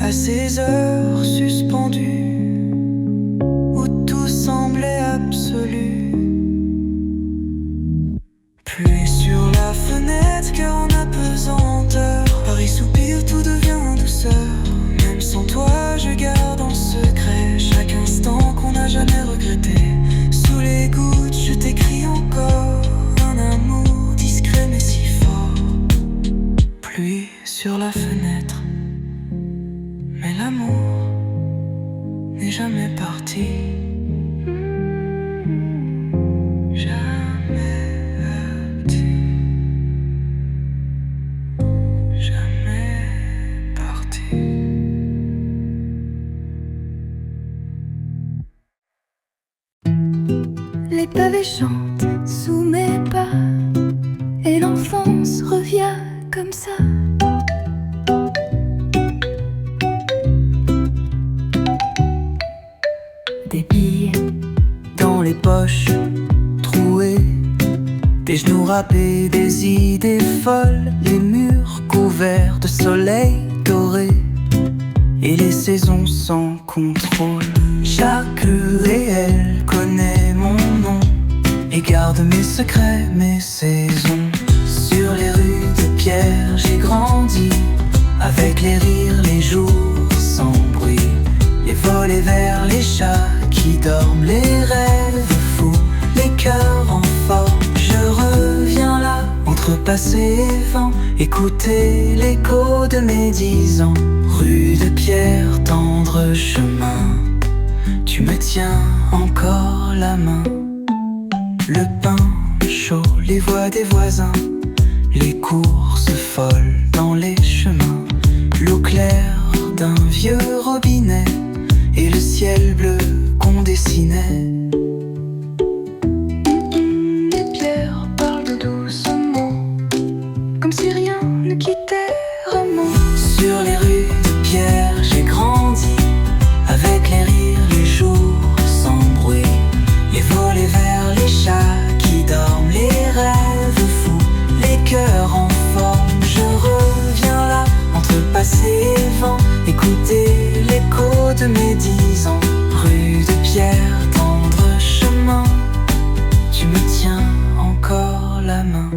à ces heures suspendues où tout semblait absolu. Pluie sur la fenêtre, car en apesanteur. Paris soupire, tout devient douceur. Même sans toi, je garde en secret chaque instant qu'on n'a jamais regretté. Sous les gouttes, je t'écris encore un amour discret mais si fort. Pluie sur la fenêtre, mais l'amour, pavés chantent sous mes pas, et l'enfance revient comme ça. Des billes dans les poches trouées, des genoux râpés, des idées folles, les murs couverts de soleil doré et les saisons sans contrôle. Chaque rue et elle connaît mon nom et garde mes secrets, mes saisons. Sur les rues de pierre j'ai grandi, avec les rires, les jours sans bruit, les volets vers les chats qui dorment, les rêves fous, les cœurs en forme. Je reviens là, entre passé et vent, écouter l'écho de mes 10 ans. Rue de pierre, tendre chemin, tu me tiens encore la main. Le pain chaud, les voix des voisins, les courses folles dans les chemins, l'eau claire d'un vieux robinet et le ciel bleu qu'on dessinait. Les pierres parlent de douces mots, comme si rien ne quittait vraiment. Sur les rues de pierre j'ai grandi, avec les rires, les jours sans bruit, les volets vers les chats qui dorment, les rêves fous, les cœurs en forme. Je reviens là, entre passé et vent, écouter l'écho de mes 10 ans. Rue de pierre, tendre chemin, tu me tiens encore la main.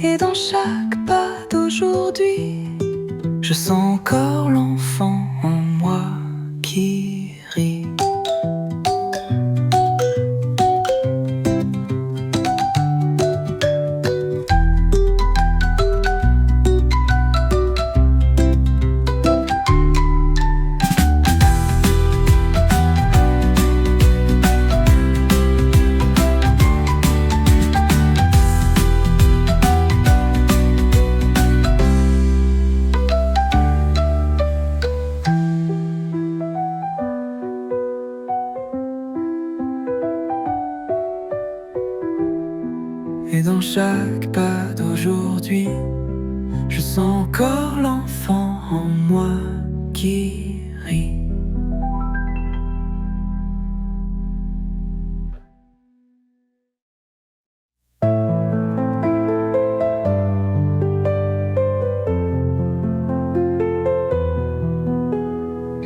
Et dans chaque pas d'aujourd'hui, je sens encore l'enfant en moi qui rit. Et dans chaque pas d'aujourd'hui, je sens encore l'enfant en moi qui rit.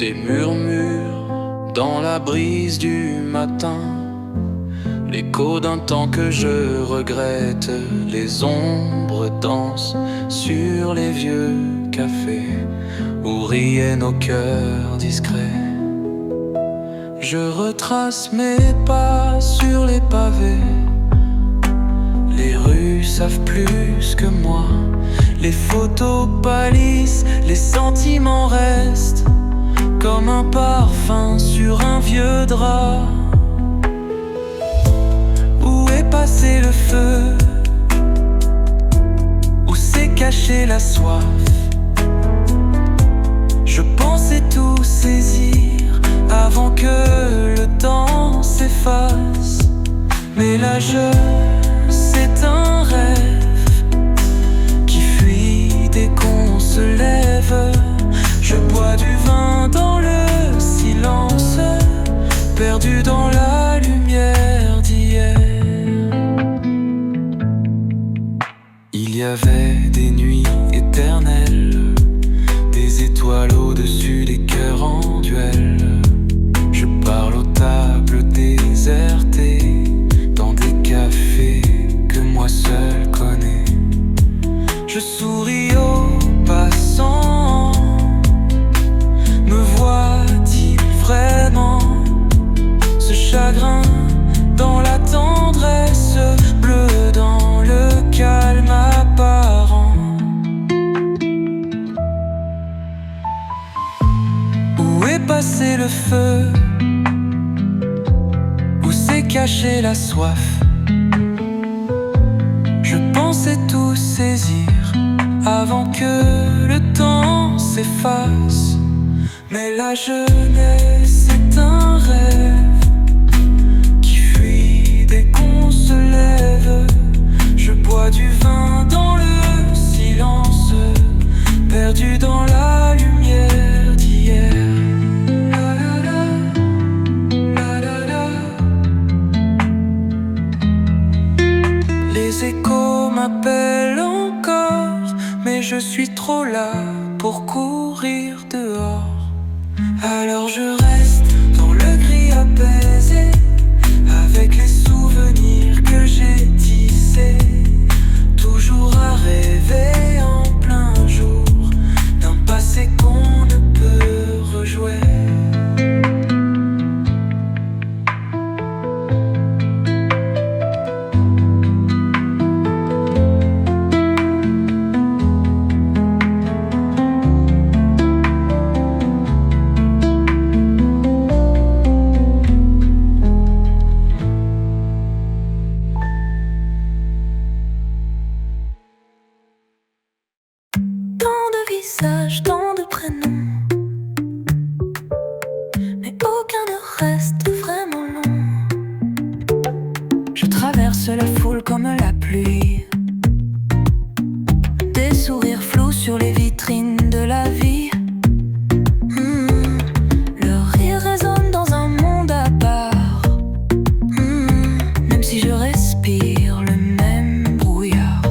Des murmures dans la brise du matin, l'écho d'un temps que je regrette. Les ombres dansent sur les vieux cafés où riaient nos cœurs discrets. Je retrace mes pas sur les pavés, les rues savent plus que moi. Les photos pâlissent, les sentiments restent comme un parfum sur un vieux drap. Où est passé le feu? Où s'est cachée la soif? Je pensais tout saisir avant que le temps s'efface. Mais là c'est un rêve qui fuit dès qu'on se lève. Je bois du vin dans le silence, perdu dans la lumière d'hier. Il y avait des nuits éternelles, des étoiles au-dessus des cœurs en duel. Je parle aux tables désertées, dans des cafés que moi seul connais. Je souris aux passants, me voit-il vraiment? Ce chagrin dans la tendresse, bleu dans le calme apparent. Où est passé le feu? Où s'est cachée la soif? Je pensais tout saisir avant que le temps s'efface. Mais la jeunesse est un rêve qui fuit dès m'appelle encore, mais je suis trop là pour courir dehors. Alors je reste dans le gris apaisé, avec les souvenirs que j'ai tissés, toujours à rêver en plein jour d'un passé qu'on ne peut rejouer. Tant de prénoms, mais aucun ne reste vraiment long. Je traverse la foule comme la pluie, des sourires flous sur les vitrines de la vie. Le rire résonne dans un monde à part, même si je respire le même brouillard.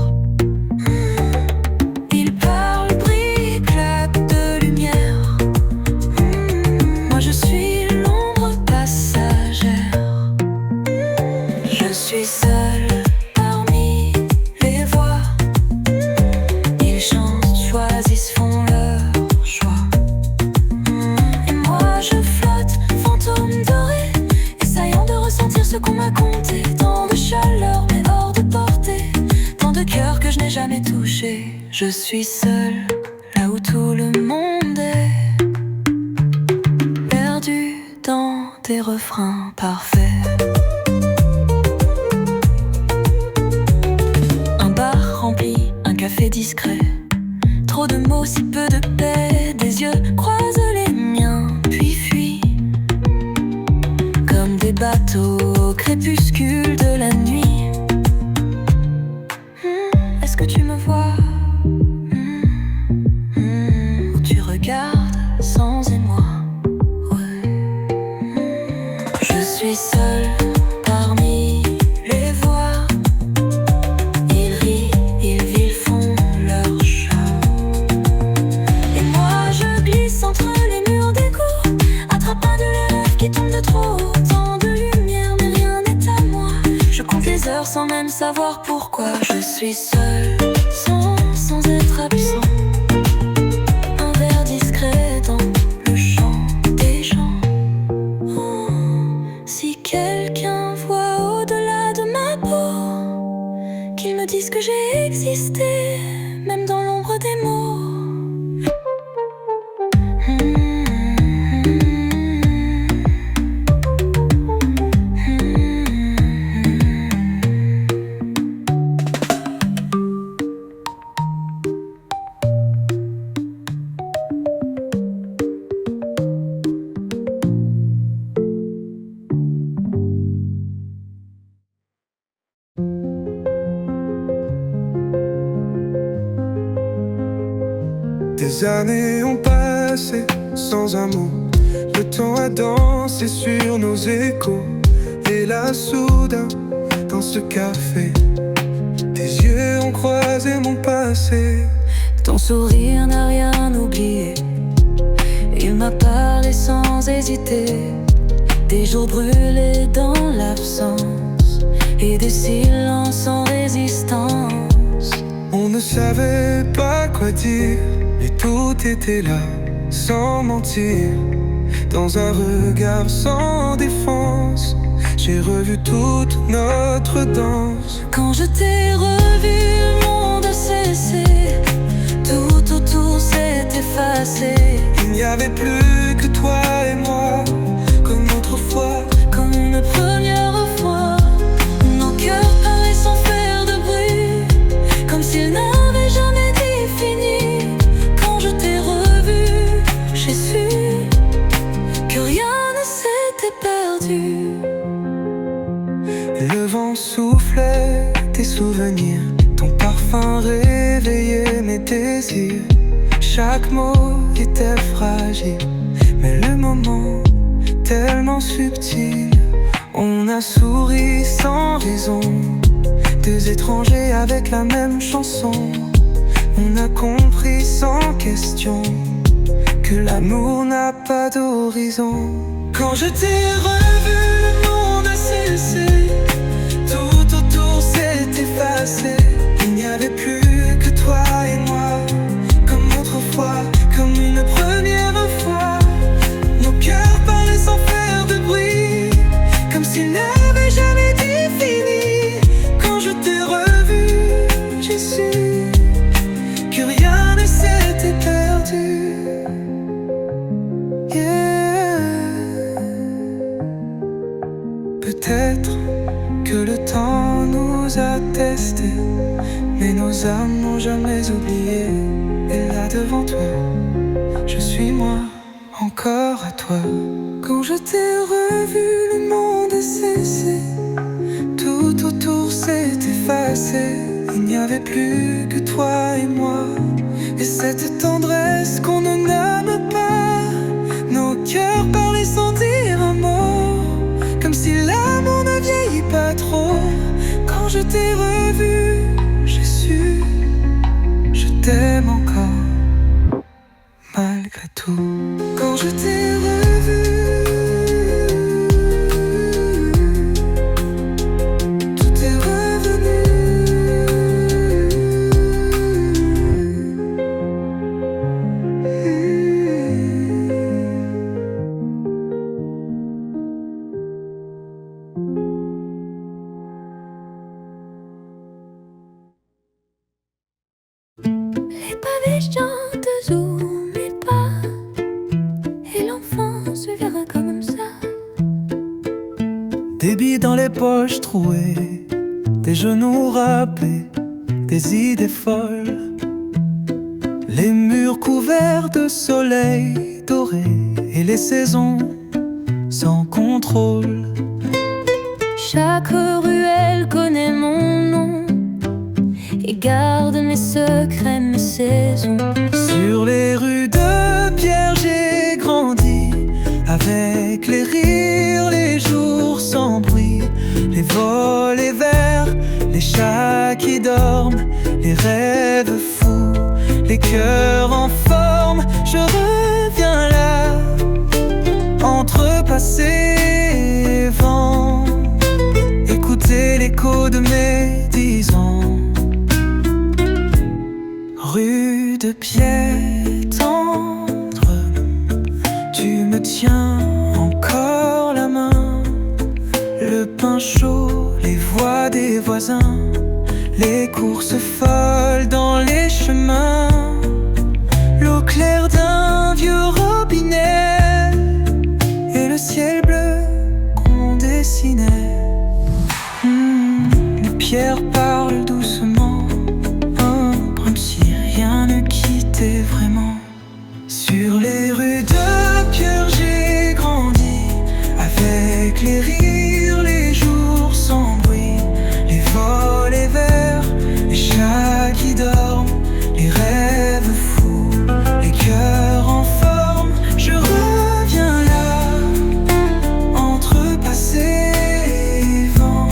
Je suis seule là où tout le monde est, perdu dans des refrains parfaits. Un bar rempli, un café discret, trop de mots, si peu de paix. Des yeux croisent les miens, puis fuient comme des bateaux au crépuscule de la nuit. Est-ce que tu me vois? Sans émoi, ouais. Je suis seule parmi les voix. Ils rient, ils font leur chat. Et moi je glisse entre les murs des cours, attrapant de les rêves qui tombent de trop haut. Tant de lumière mais rien n'est à moi. Je compte les heures sans même savoir pourquoi. Je suis seule sans être absent. Disent que j'ai existé, même dans l'ombre des mots. Des années ont passé sans un mot. Le temps a dansé sur nos échos. Et là soudain, dans ce café, tes yeux ont croisé mon passé. Ton sourire n'a rien oublié. Il m'a parlé sans hésiter. Des jours brûlés dans l'absence et des silences sans résistance. On ne savait pas quoi dire, et tout était là, sans mentir. Dans un regard sans défense, j'ai revu toute notre danse. Quand je t'ai revu, le monde a cessé. Tout autour s'est effacé. Il n'y avait plus que toi et moi, comme autrefois, comme une première fois. Nos cœurs paraissent sans faire de bruit, comme s'ils n'avaient jamais dit fini. Quand je t'ai revu, j'ai su que rien ne s'était perdu. Le vent soufflait tes souvenirs, ton parfum réveillait mes désirs. Chaque mot était fragile, mais le moment tellement subtil. On a souri sans raison, Deux étrangers avec la même chanson. On a compris sans question que l'amour n'a pas d'horizon. Quand je t'ai revu, le monde a cessé. Tout autour s'est effacé. Il n'y avait plus que toi et moi. Comme autrefois, comme une première fois. Nos cœurs parlaient sans faire de bruit, comme s'ils n'avaient jamais dit fini. Quand je t'ai revu, j'ai su que rien ne s'était perdu. Peut-être que le temps nous a testés, mais nos âmes n'ont jamais oublié. Et là devant toi, je suis moi, encore à toi. Quand je t'ai revu, le monde a cessé. Tout autour s'est effacé. Il n'y avait plus que toi et moi. Et cette tendresse qu'on ne nomme pas. Nos cœurs parlaient sans dire un mot, comme si l'amour ne vieillit pas trop. Quand je t'ai revu, j'ai su, je t'aime encore, malgré tout. Quand je t'ai revu, tout est revenu. Les pavés chantent sous mes pas, et l'enfant suivra comme ça. Des billes dans les poches trouées, des genoux râpés, des idées folles. Les murs couverts de soleil doré et les saisons sans contrôle. Chaque ruelle connaît mon nom et garde mes secrets, mes saisons. Sur les rues de pierre j'ai grandi, avec les rires, les jours sans bruit, les volets verts, les chats qui dorment, les rêves fous, les cœurs en forme. Je reviens là, entre passé et vent, écouter l'écho de mes 10 ans. Rue de pied tendre, tu me tiens encore la main. Le pain chaud, les voix des voisins, les courses folles dans les chemins, l'eau claire d'un vieux robinet et le ciel bleu qu'on dessinait. Les pierres parlent doucement, comme si rien ne quittait vraiment. Sur les rues de pierre j'ai grandi, avec les rires, les jours sans bruit, les volets verts, les chats qui dorment, les rêves fous, les cœurs en forme. Je reviens là, entre passé et vent,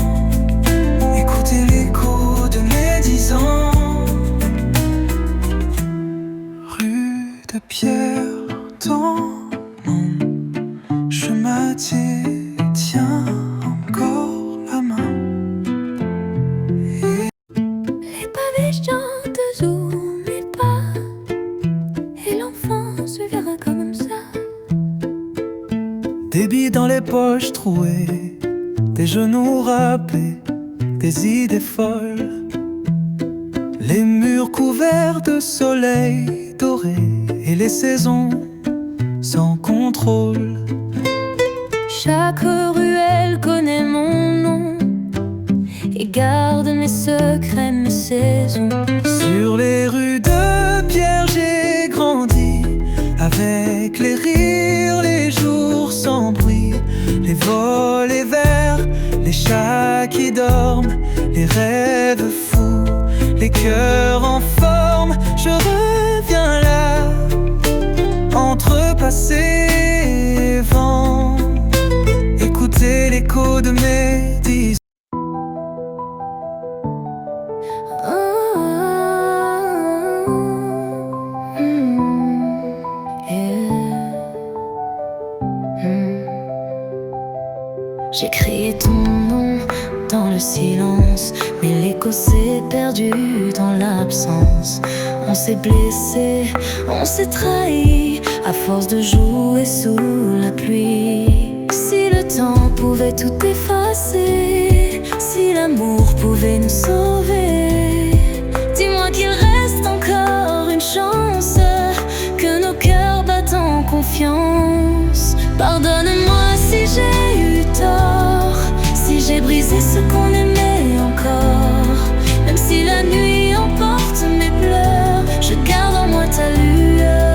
écouter l'écho de mes 10 ans. Rue de pierre tendre, je tiens encore la main. Les pavés chantent sous mes pas, et l'enfant suivra comme ça. Des billes dans les poches trouées, des genoux râpés, des idées folles. Les murs couverts de soleil doré et les saisons sans contrôle. Chaque ruelle connaît mon nom et garde mes secrets, mes saisons. Sur les rues de pierre j'ai grandi, avec les rires, les jours sans bruit, les volets verts, les chats qui dorment, les rêves fous, les cœurs en forme. Je reviens là, entre passé et vent, écouter l'écho de mes 10 J'ai crié ton nom dans le silence, mais l'écho s'est perdu dans l'absence. On s'est blessé, on s'est trahi, à force de jouer sous la pluie. Si le temps pouvait tout effacer, si l'amour pouvait nous sauver, dis-moi qu'il reste encore une chance, que nos cœurs battent en confiance. Pardonne-moi si j'ai eu tort, si j'ai brisé ce qu'on aimait encore. Même si la nuit emporte mes pleurs, je garde en moi ta lueur.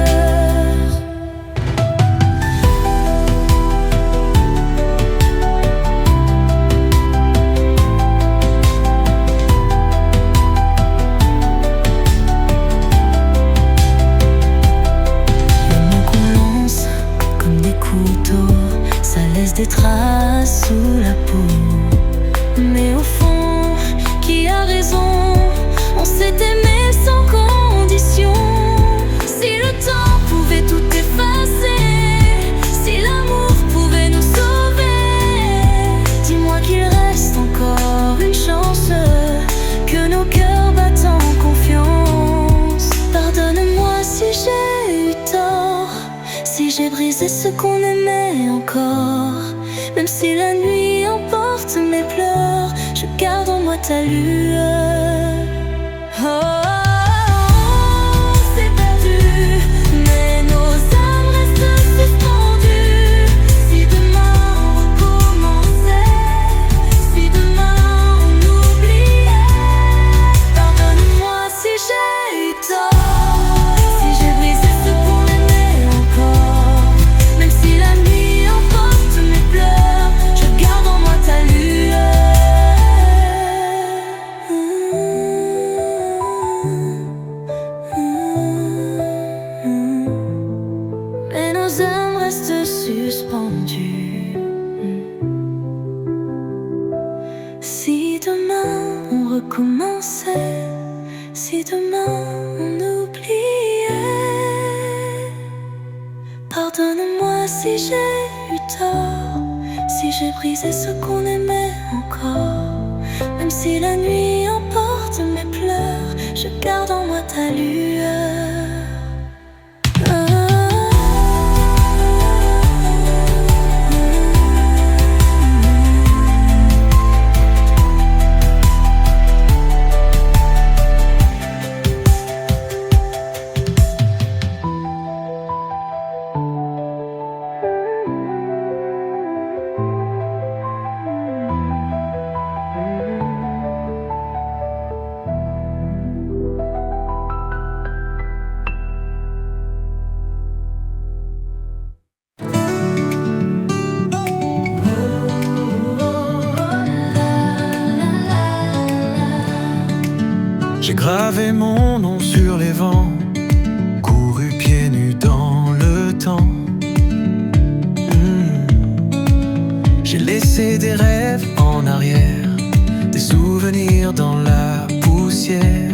Ça laisse des traces sous la peau. Mais au fond, qui a raison? On s'est aimé sans condition. Si le temps pouvait tout effacer, si l'amour pouvait nous sauver, dis-moi qu'il reste encore une chance, que nos cœurs battent en confiance. Pardonne-moi si j'ai eu tort, si j'ai brisé ce qu'on aimait encore. Même si la nuit emporte mes pleurs, je garde en moi ta lueur. Oh, on s'est perdu, mais nos âmes restent suspendues. Si demain on recommençait, si demain on oubliait, pardonne-moi si j'ai eu tort, si j'ai brisé ce qu'on aimait encore. Même si la nuit emporte mes pleurs, je garde en moi ta lueur. Mais nos âmes restent suspendues. Si demain on recommençait, si demain on oubliait, pardonne-moi si j'ai eu tort, si j'ai brisé ce qu'on aimait encore. Même si la nuit emporte mes pleurs, je garde en moi ta lueur. J'ai gravé mon nom sur les vents, couru pieds nus dans le temps. J'ai laissé des rêves en arrière, des souvenirs dans la poussière.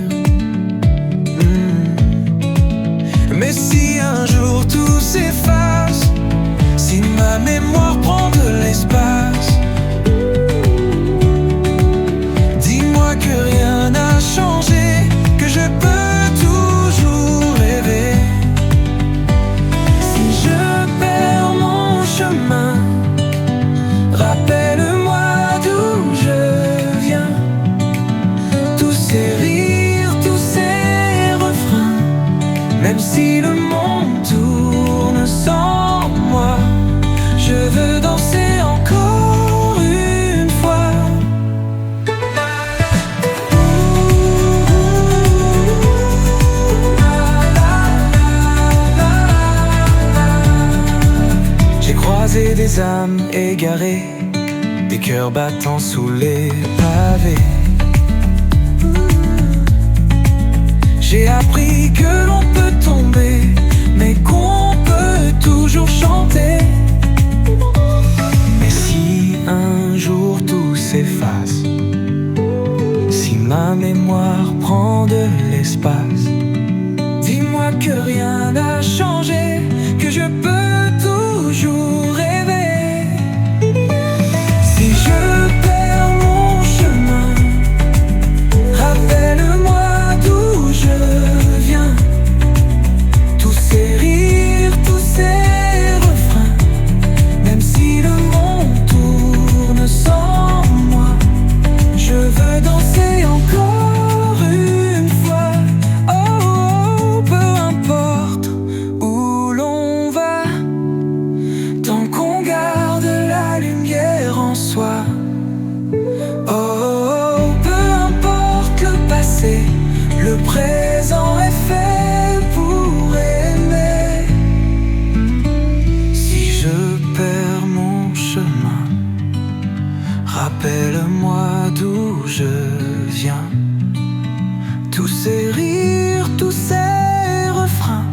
Mais si un jour tout s'efface, si ma mémoire prend de l'espace, dis-moi que rien n'a changé, que je peux toujours rêver. Si je perds mon chemin, rappelle-moi d'où je viens. Tous ces rires, tous ces refrains, même si le monde tourne sans moi, je veux danser encore une fois. J'ai croisé des âmes égarées, des cœurs battant sous les pavés. J'ai appris que l'on peut tomber, mais qu'on peut toujours chanter. Mais si un jour tout s'efface, si ma mémoire prend de l'espace, dis-moi que rien n'a changé, que je peux toujours rêver. Si rappelle-moi d'où je viens. Tous ces rires, tous ces refrains,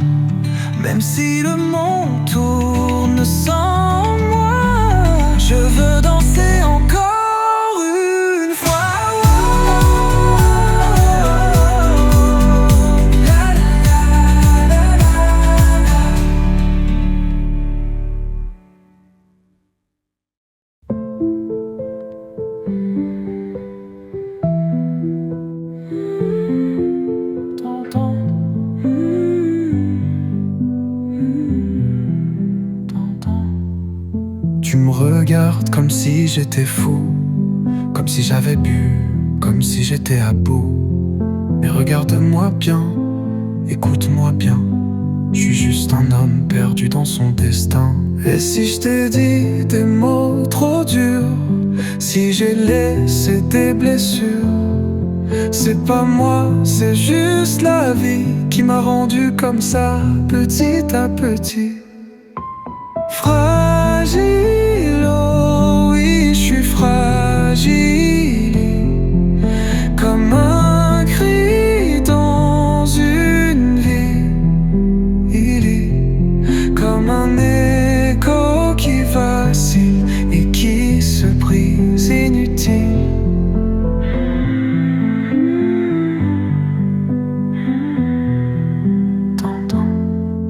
même si le monde tourne sans moi, je veux danser encore une fois. Tu me regardes comme si j'étais fou, comme si j'avais bu, comme si j'étais à bout. Mais regarde-moi bien, écoute-moi bien, je suis juste un homme perdu dans son destin. Et si je t'ai dit des mots trop durs, si j'ai laissé des blessures, c'est pas moi, c'est juste la vie qui m'a rendu comme ça, petit à petit. Fragile, oh oui, je suis fragile, comme un cri dans une ville, comme un écho qui vacille et qui se brise inutile.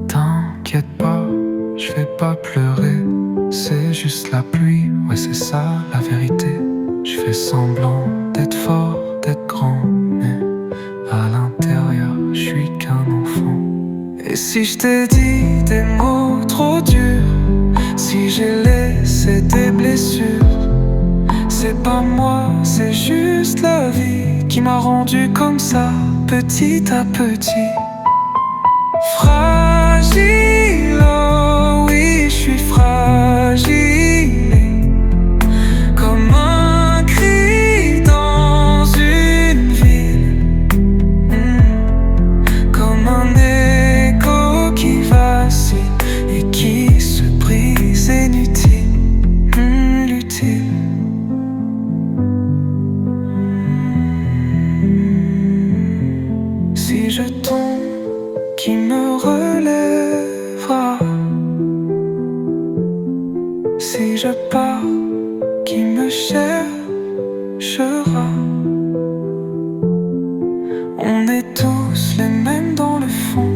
T'inquiète pas, je vais pas pleurer, c'est juste la pluie, ouais c'est ça la vérité. Je fais semblant d'être fort, d'être grand, mais à l'intérieur, je suis qu'un enfant. Et si je t'ai dit des mots trop durs, si j'ai laissé des blessures, c'est pas moi, c'est juste la vie qui m'a rendu comme ça, petit à petit. Fragile, oh oui, je suis fragile, comme un cri dans une ville, comme un écho qui vacille et qui se brise inutile, utile. Si je tombe, qui me relèvera? Si je pars, qui me cherchera? On est tous les mêmes dans le fond,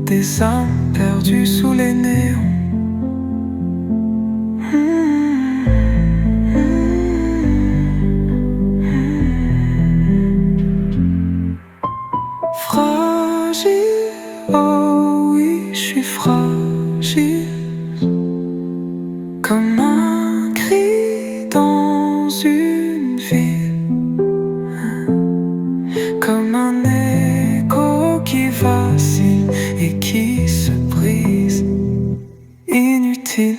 des âmes perdues sous les néons. Fragile, oh oui, je suis fragile, comme un cri dans une ville, comme un écho qui vacille et qui se brise, inutile.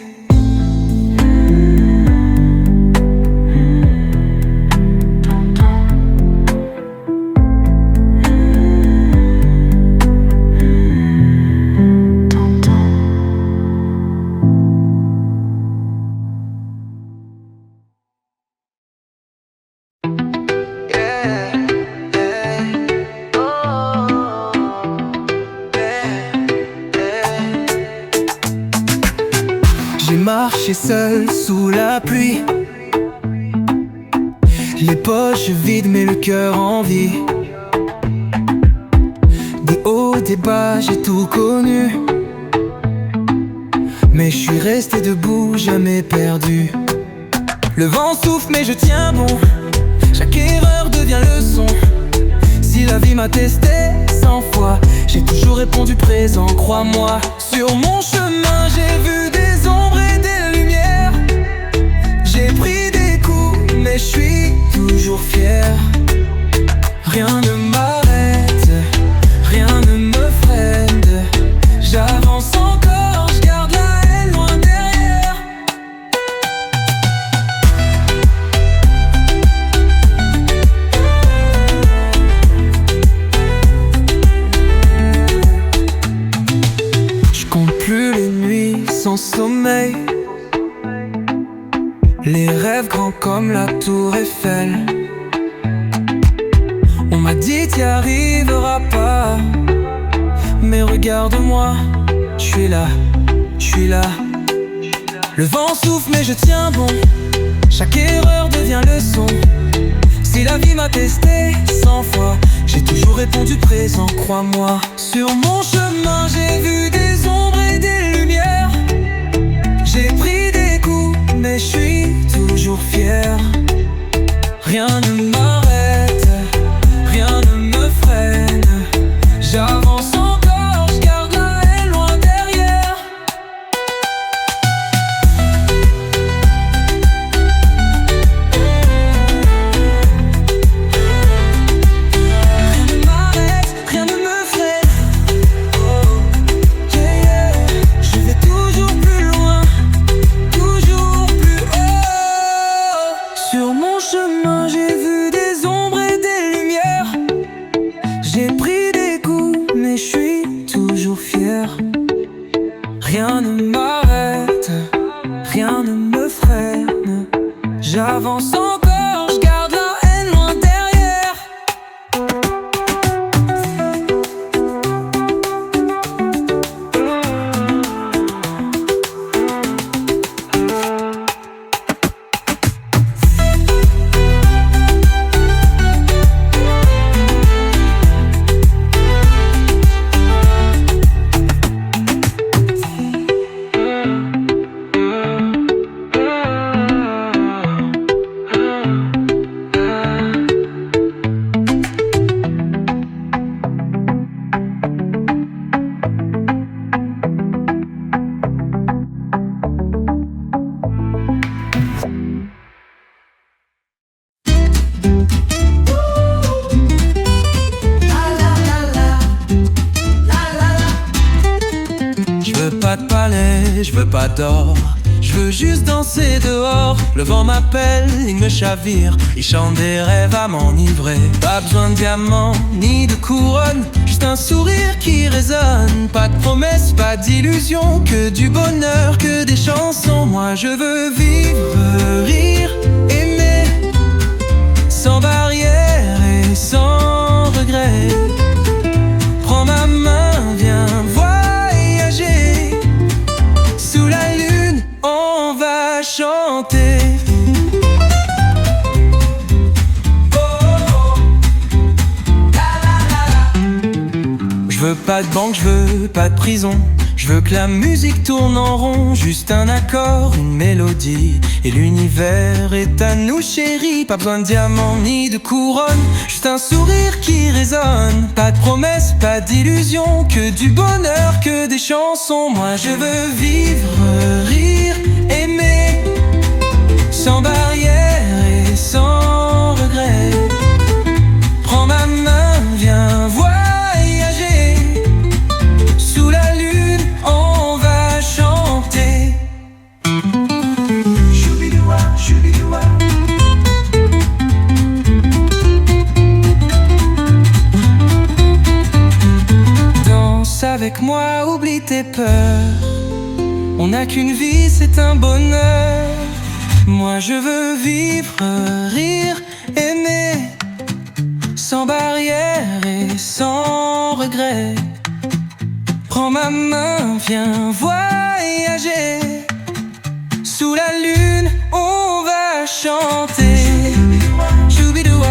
J'ai marché seul sous la pluie, les poches vides mais le cœur en vie. Des hauts, des bas, j'ai tout connu, mais je suis resté debout, jamais perdu. Le vent souffle mais je tiens bon, chaque erreur devient leçon. Si la vie m'a testé 100 fois, j'ai toujours répondu présent, crois-moi. Sur mon chemin j'ai vu des ombres et des lumières, j'ai pris des coups mais je suis toujours fier. Rien ne m'arrête, rien ne me freine, j'avance encore, je garde la haine loin derrière. Je compte plus les nuits sans sommeil, les rêves grands comme la tour Eiffel. On m'a dit t'y arriveras pas, mais regarde-moi, je suis là, je suis là. Le vent souffle mais je tiens bon, chaque erreur devient leçon. Si la vie m'a testé 100 fois, j'ai toujours répondu présent, crois-moi. Sur mon chemin j'ai vu des ombres et des lumières. J'ai pris des coups mais je suis toujours fier. Rien ne m'arrête, rien ne me freine. J'avance encore, je garde la haine loin derrière. Rien ne m'arrête, rien ne me freine. Oh, yeah, yeah. Je vais toujours plus loin, toujours plus haut. Sur mon chemin j'ai vu des ombres et des lumières. J'ai pris des coups mais je suis toujours fier. Rien ne m'arrête, rien ne me freine. J'avance encore, je garde la haine loin derrière. Je veux pas de palais, je veux pas d'or. Je veux juste danser dehors. Le vent m'appelle, il me chavire. Il chante des rêves à m'enivrer. Pas besoin de diamants, ni de couronne. Juste un sourire qui résonne. Pas de promesses, pas d'illusions. Que du bonheur, que des chansons. Moi je veux vivre, rire, aimer. Sans barrière et sans regret. Prends ma main, viens voyager. Sous la lune, on va chanter. Je veux pas de banque, je veux pas de prison. Je veux que la musique tourne en rond. Juste un accord, une mélodie. Et l'univers est à nous chéris. Pas besoin de diamants ni de couronne. Juste un sourire qui résonne. Pas de promesses, pas d'illusions. Que du bonheur, que des chansons. Moi je veux vivre, rire, aimer. Sans barrière et sans regret. Prends ma main, viens voyager. Sous la lune, on va chanter. Choubidoua, choubidoua. Danse avec moi, oublie tes peurs. On n'a qu'une vie, c'est un bonheur. Moi je veux vivre, rire, aimer. Sans barrière et sans regret. Prends ma main, viens voyager. Sous la lune, on va chanter. Choubidoua.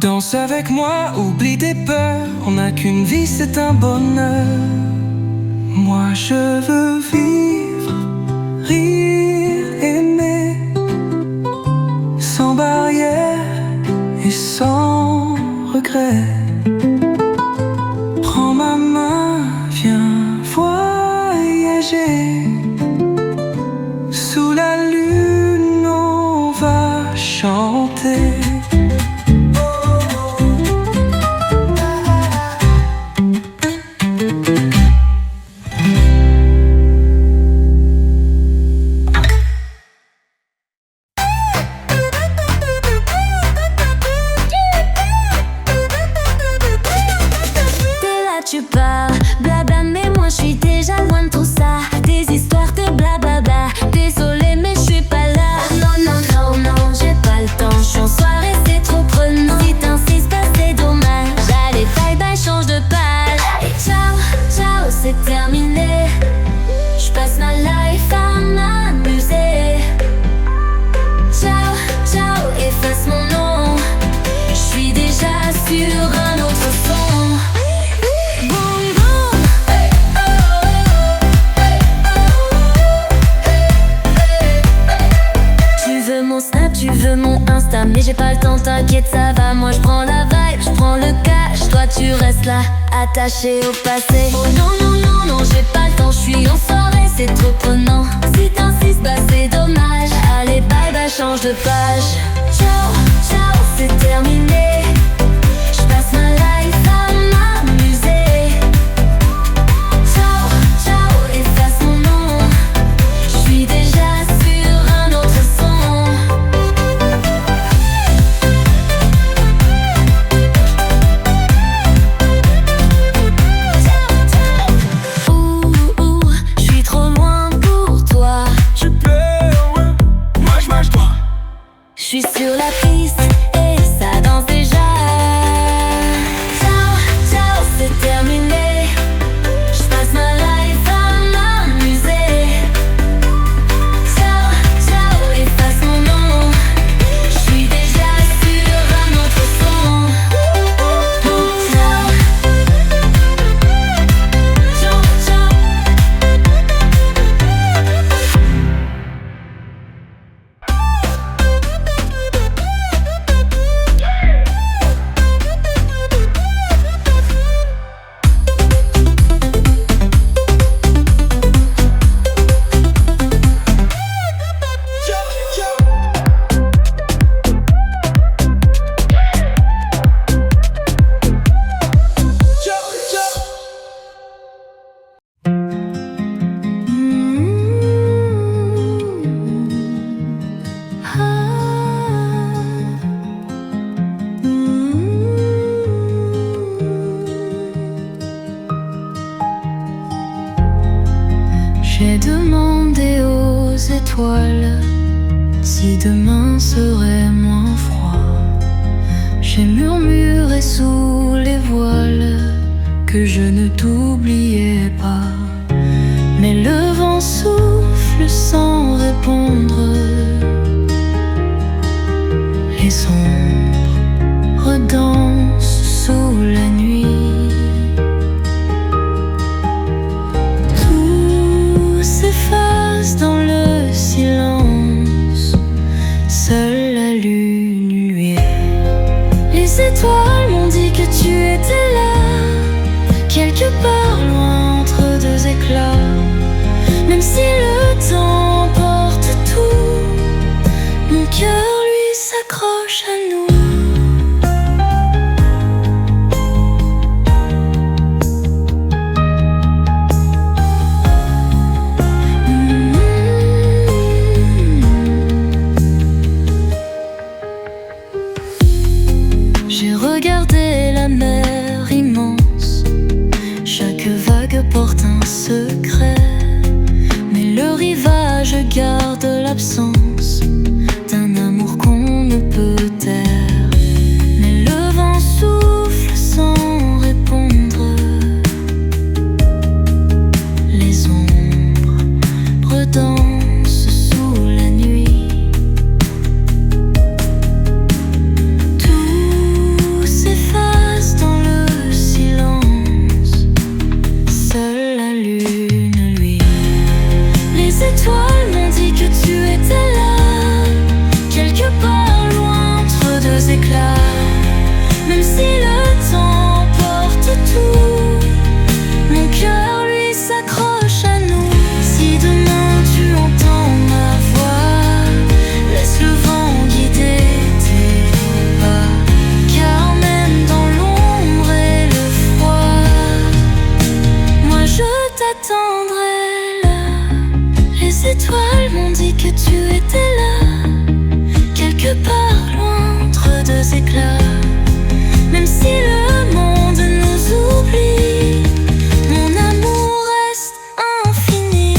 Danse avec moi, oublie tes peurs. On n'a qu'une vie, c'est un bonheur. Moi je veux vivre, rire, aimer. Sans barrière et sans regret. Prends ma main, viens voyager. Sous la lune, on va chanter. Tu veux mon Insta, mais j'ai pas le temps, t'inquiète, ça va. Moi je prends la vibe, je prends le cash. Toi tu restes là, attaché au passé. Oh non, non, non, non, j'ai pas le temps, je suis en soirée, c'est trop prenant. Si t'insistes, bah c'est dommage. Allez, bye bye, change de page. Ciao, ciao, c'est terminé. Je passe ma life à m'amuser. Ciao, ciao, efface mon nom. Je suis déjà sur un autre son. Ouh, ouh, je suis trop loin pour toi. Tu perds, ouais. Moi je mâche toi. Je suis sur la piste et ça danse déjà. Ciao, ciao, c'est terminé. Je passe ma life à m'amuser. Ciao, ciao, efface mon nom. Je suis déjà sur un autre son. Ciao, ciao, ciao. J'ai demandé aux étoiles si demain serait moins froid. J'ai murmuré sous les voiles que je ne t'oubliais pas. Mais le vent souffle sans répondre. Les ombres dansent sous la nuit. Tout s'efface dans le silence. Seule la lune lui est. Les étoiles m'ont dit que tu étais là, quelque part loin entre deux éclats. Même si le temps porte tout, mon cœur lui s'accroche à nous. J'ai regardé la mer immense. Chaque vague porte un secret. Mais le rivage garde l'absence d'un amour qu'on ne peut taire. Mais le vent souffle sans répondre. Les ombres dansent sous la nuit. Tout s'efface dans le silence. Seule la lune lui. Les étoiles m'ont dit que tu étais là, quelque part loin entre deux éclats. Même si le temps porte tout, mon cœur lui s'accroche à nous. Si demain tu entends ma voix, laisse le vent guider tes pas. Car même dans l'ombre et le froid, moi je t'attendrai là. Les étoiles m'ont dit que tu étais là, quelque part loin entre deux éclats. Même si le monde nous oublie, mon amour reste infini.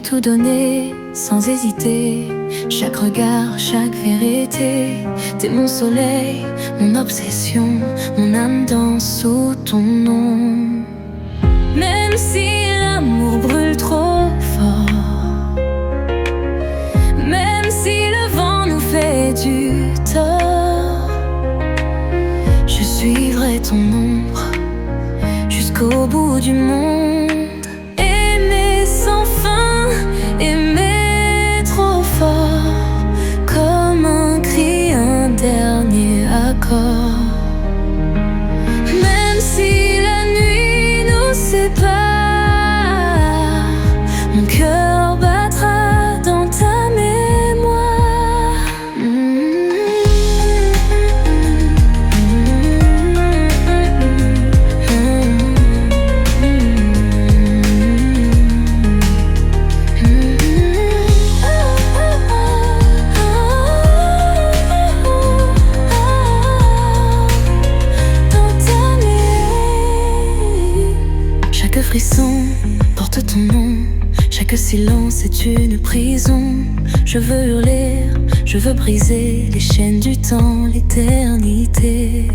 tout donné, sans hésiter. Chaque regard, chaque vérité. T'es mon soleil, mon obsession. Mon âme danse sous ton nom. Même si l'amour brûle trop fort, même si le vent nous fait du tort, je suivrai ton ombre jusqu'au bout du monde. Aimer sans fin, aimer trop fort, comme un cri, un dernier accord. Même si la nuit nous sépare, mon cœur battra dans ta mémoire. Chaque frisson porte ton nom, chaque silence est une prison. Je veux hurler, je veux briser les chaînes du temps, l'éternité.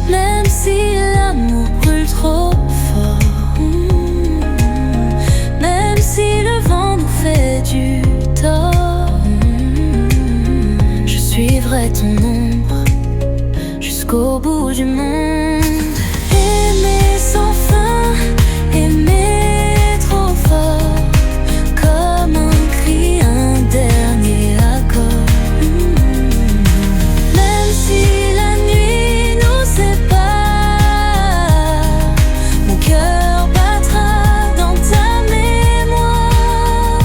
Même si l'amour brûle trop fort, même si le vent nous fait du tort, je suivrai ton ombre jusqu'au bout du monde. Aimer sans fin, aimer trop fort, comme un cri, un dernier accord. Même si la nuit nous sépare, mon cœur battra dans ta mémoire.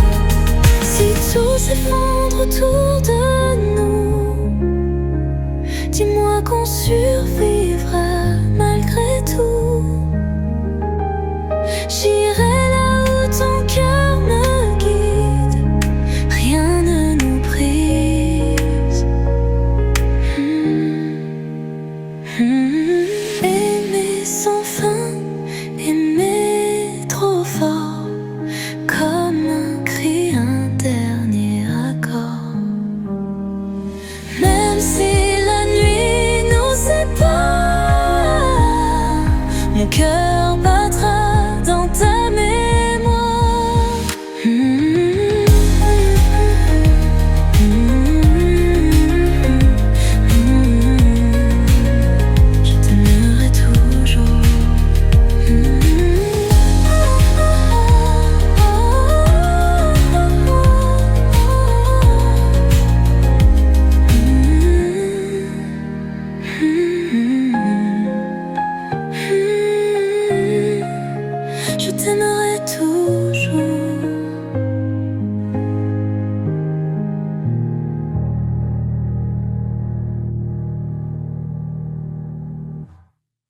Si tout s'effondre autour de nous, dis-moi qu'on survivra malgré tout. J'irai là où ton cœur me guide, rien ne nous brise. Aimer sans fin, aimer trop fort, comme un cri, un dernier accord. Même si la nuit nous sépare, mon cœur